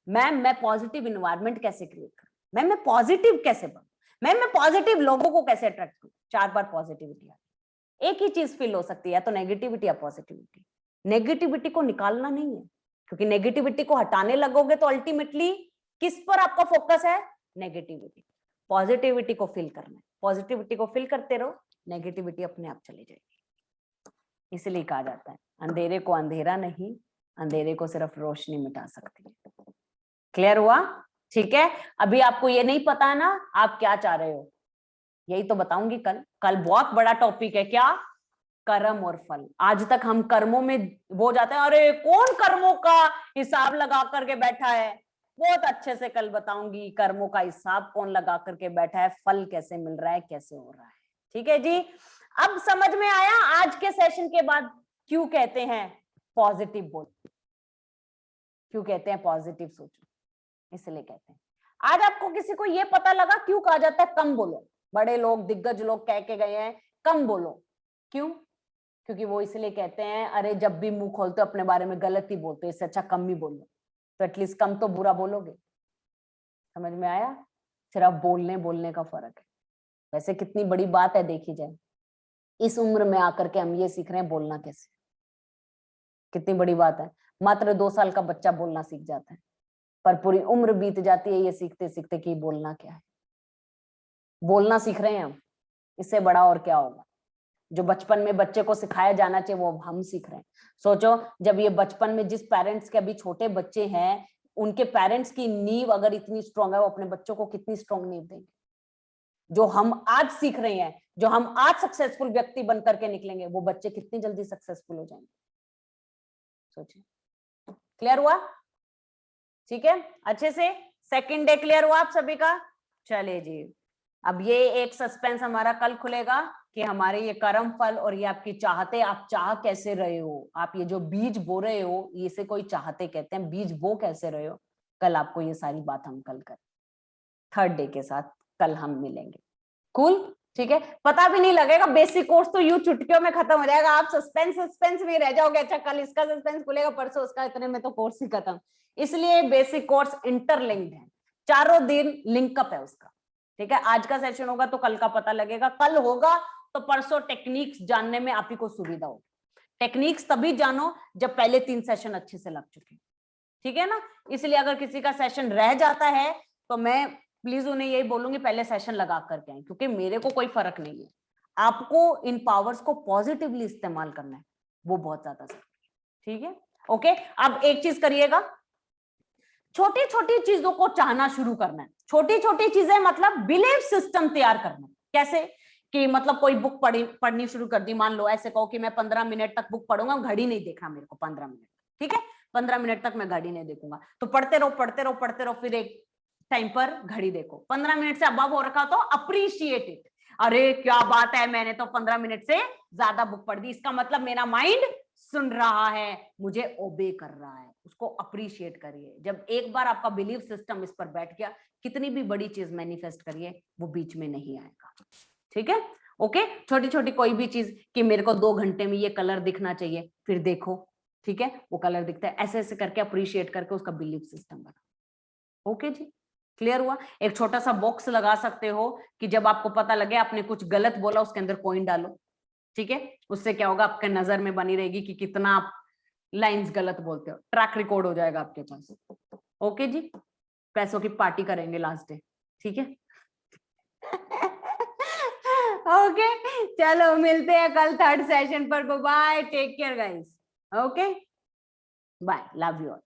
मैम मैं पॉजिटिव एनवायरनमेंट कैसे क्रिएट करूं, मैम मैं पॉजिटिव कैसे बनूं, मैम मैं पॉजिटिव लोगों को कैसे अट्रैक्ट करूं। 4 बार पॉजिटिविटी आती, एक ही चीज फील हो सकती है, या तो नेगेटिविटी या पॉजिटिविटी। नेगेटिविटी को निकालना नहीं है, क्योंकि नेगेटिविटी को हटाने लगोगे तो अल्टीमेटली किस पर आपका फोकस है, नेगेटिविटी। पॉजिटिविटी को फील करना है, पॉजिटिविटी को फील करते रहो, नेगेटिविटी अपने आप चली जाएगी। इसलिए कहा जाता है अंधेरे को अंधेरा नहीं, अंधेरे को सिर्फ रोशनी मिटा सकती है। क्लियर हुआ? ठीक है। अभी आपको ये नहीं पता है ना आप क्या चाह रहे हो, यही तो बताऊंगी कल। कल बहुत बड़ा टॉपिक है, क्या, कर्म और फल। आज तक हम कर्मों में वो जाते हैं, अरे कौन कर्मों का हिसाब लगा करके बैठा है, बहुत अच्छे से कल बताऊंगी कर्मों का हिसाब कौन लगा करके बैठा है, फल कैसे मिल रहा है, कैसे हो रहा है। ठीक है जी। अब समझ में आया आज के सेशन के बाद क्यों कहते हैं पॉजिटिव बोलो, क्यों कहते हैं पॉजिटिव सोचो, इसलिए कहते हैं। आज आपको किसी को ये पता लगा क्यों कहा जाता है कम बोलो, बड़े लोग दिग्गज लोग कह के गए हैं कम बोलो, क्यों? क्योंकि वो इसलिए कहते हैं अरे जब भी मुंह खोलते अपने बारे में गलत ही बोलते, इससे अच्छा कम ही बोलो, तो एटलीस्ट कम तो बुरा बोलोगे। समझ में आया? सिर्फ बोलने का फर्क है। वैसे कितनी बड़ी बात है देखी जाए, इस उम्र में आकर के हम ये सीख रहे हैं बोलना कैसे, कितनी बड़ी बात है। मात्र 2 साल का बच्चा बोलना सीख जाता है, पर पूरी उम्र बीत जाती है ये सीखते सीखते कि बोलना क्या है। बोलना सीख रहे हैं हम, इससे बड़ा और क्या होगा। जो बचपन में बच्चे को सिखाया जाना चाहिए वो हम सीख रहे हैं। सोचो जब ये बचपन में जिस पेरेंट्स के अभी छोटे बच्चे हैं, उनके पेरेंट्स की नींव अगर इतनी स्ट्रांग है, वो अपने बच्चों को कितनी स्ट्रांग नींव देंगे। जो हम आज सीख रहे हैं, जो हम आज सक्सेसफुल व्यक्ति बन करके निकलेंगे, वो बच्चे कितनी जल्दी सक्सेसफुल हो जाएंगे। सोचिए। क्लियर हुआ? ठीक है, अच्छे से। सेकंड डे क्लियर हुआ आप सभी का? चलिए जी, अब ये एक सस्पेंस हमारा कल खुलेगा कि हमारे ये कर्म फल और ये आपकी चाहते, आप चाह कैसे रहे हो, आप ये जो बीज बो रहे हो, इसे कोई चाहते कहते हैं, बीज बो कैसे रहे हो, कल आपको ये सारी बात हम कल करें। थर्ड डे के साथ कल हम मिलेंगे। कूल? ठीक है, पता भी नहीं लगेगा, बेसिक कोर्स तो यूं चुटकियों में खत्म हो जाएगा, आप सस्पेंस में रह जाओगे, अच्छा कल इसका सस्पेंस खुलेगा, परसों उसका, इतने में तो कोर्स ही खत्म। इसलिए बेसिक कोर्स इंटरलिंक्ड है, चारों दिन लिंकअप है उसका। ठीक है, आज का सेशन होगा तो कल का पता लगेगा, कल होगा तो परसों टेक्निक्स जानने में आप ही को सुविधा होगी। टेक्निक्स तभी जानो जब पहले 3 सेशन अच्छे से लग चुके, ठीक है ना। इसलिए अगर किसी का सेशन रह जाता है तो मैं प्लीज उन्हें यही बोलूंगी पहले सेशन लगा करके आए, क्योंकि मेरे को कोई फर्क नहीं है, आपको इन पावर्स को पॉजिटिवली इस्तेमाल करना है, वो बहुत ज्यादा जरूरी है। ठीक है, ओके। अब एक चीज करिएगा, छोटी छोटी चीजों को चाहना शुरू करना है। छोटी छोटी चीजें मतलब बिलीफ सिस्टम तैयार करना। कैसे कि मतलब कोई बुक पढ़नी शुरू कर दी, मान लो ऐसे कहो कि मैं 15 मिनट तक बुक पढ़ूंगा, घड़ी नहीं देखना मेरे को 15 मिनट, ठीक है, 15 मिनट तक मैं घड़ी नहीं देखूंगा, तो पढ़ते रहो पढ़ते रहो पढ़ते रहो, फिर एक टाइम पर घड़ी देखो, 15 मिनट से अबव हो रखा तो अप्रिशिएट इट, अरे क्या बात है, मैंने तो 15 मिनट से ज्यादा बुक पढ़ दी, इसका मतलब मेरा माइंड सुन रहा है, मुझे ओबे कर रहा है, उसको अप्रिशिएट करिए। जब एक बार आपका बिलीफ सिस्टम इस पर बैठ गया, कितनी भी बड़ी चीज मैनिफेस्ट करिए वो बीच में नहीं आएगा, ठीक है, ओके। छोटी छोटी कोई भी चीज कि मेरे को 2 घंटे में ये कलर दिखना चाहिए, फिर देखो, ठीक है, वो कलर दिखता है, ऐसे ऐसे करके अप्रिशिएट करके उसका बिलीफ सिस्टम बना। ओके जी, क्लियर हुआ। एक छोटा सा बॉक्स लगा सकते हो कि जब आपको पता लगे आपने कुछ गलत बोला, उसके अंदर कॉइन डालो, ठीक है, उससे क्या होगा, आपके नजर में बनी रहेगी कि कितना आप लाइंस गलत बोलते हो, ट्रैक रिकॉर्ड हो जाएगा आपके पास। ओके जी, पैसों की पार्टी करेंगे लास्ट डे, ठीक है। ओके, चलो मिलते हैं कल 3rd सेशन पर, bye, take care guys, okay, bye, love you all.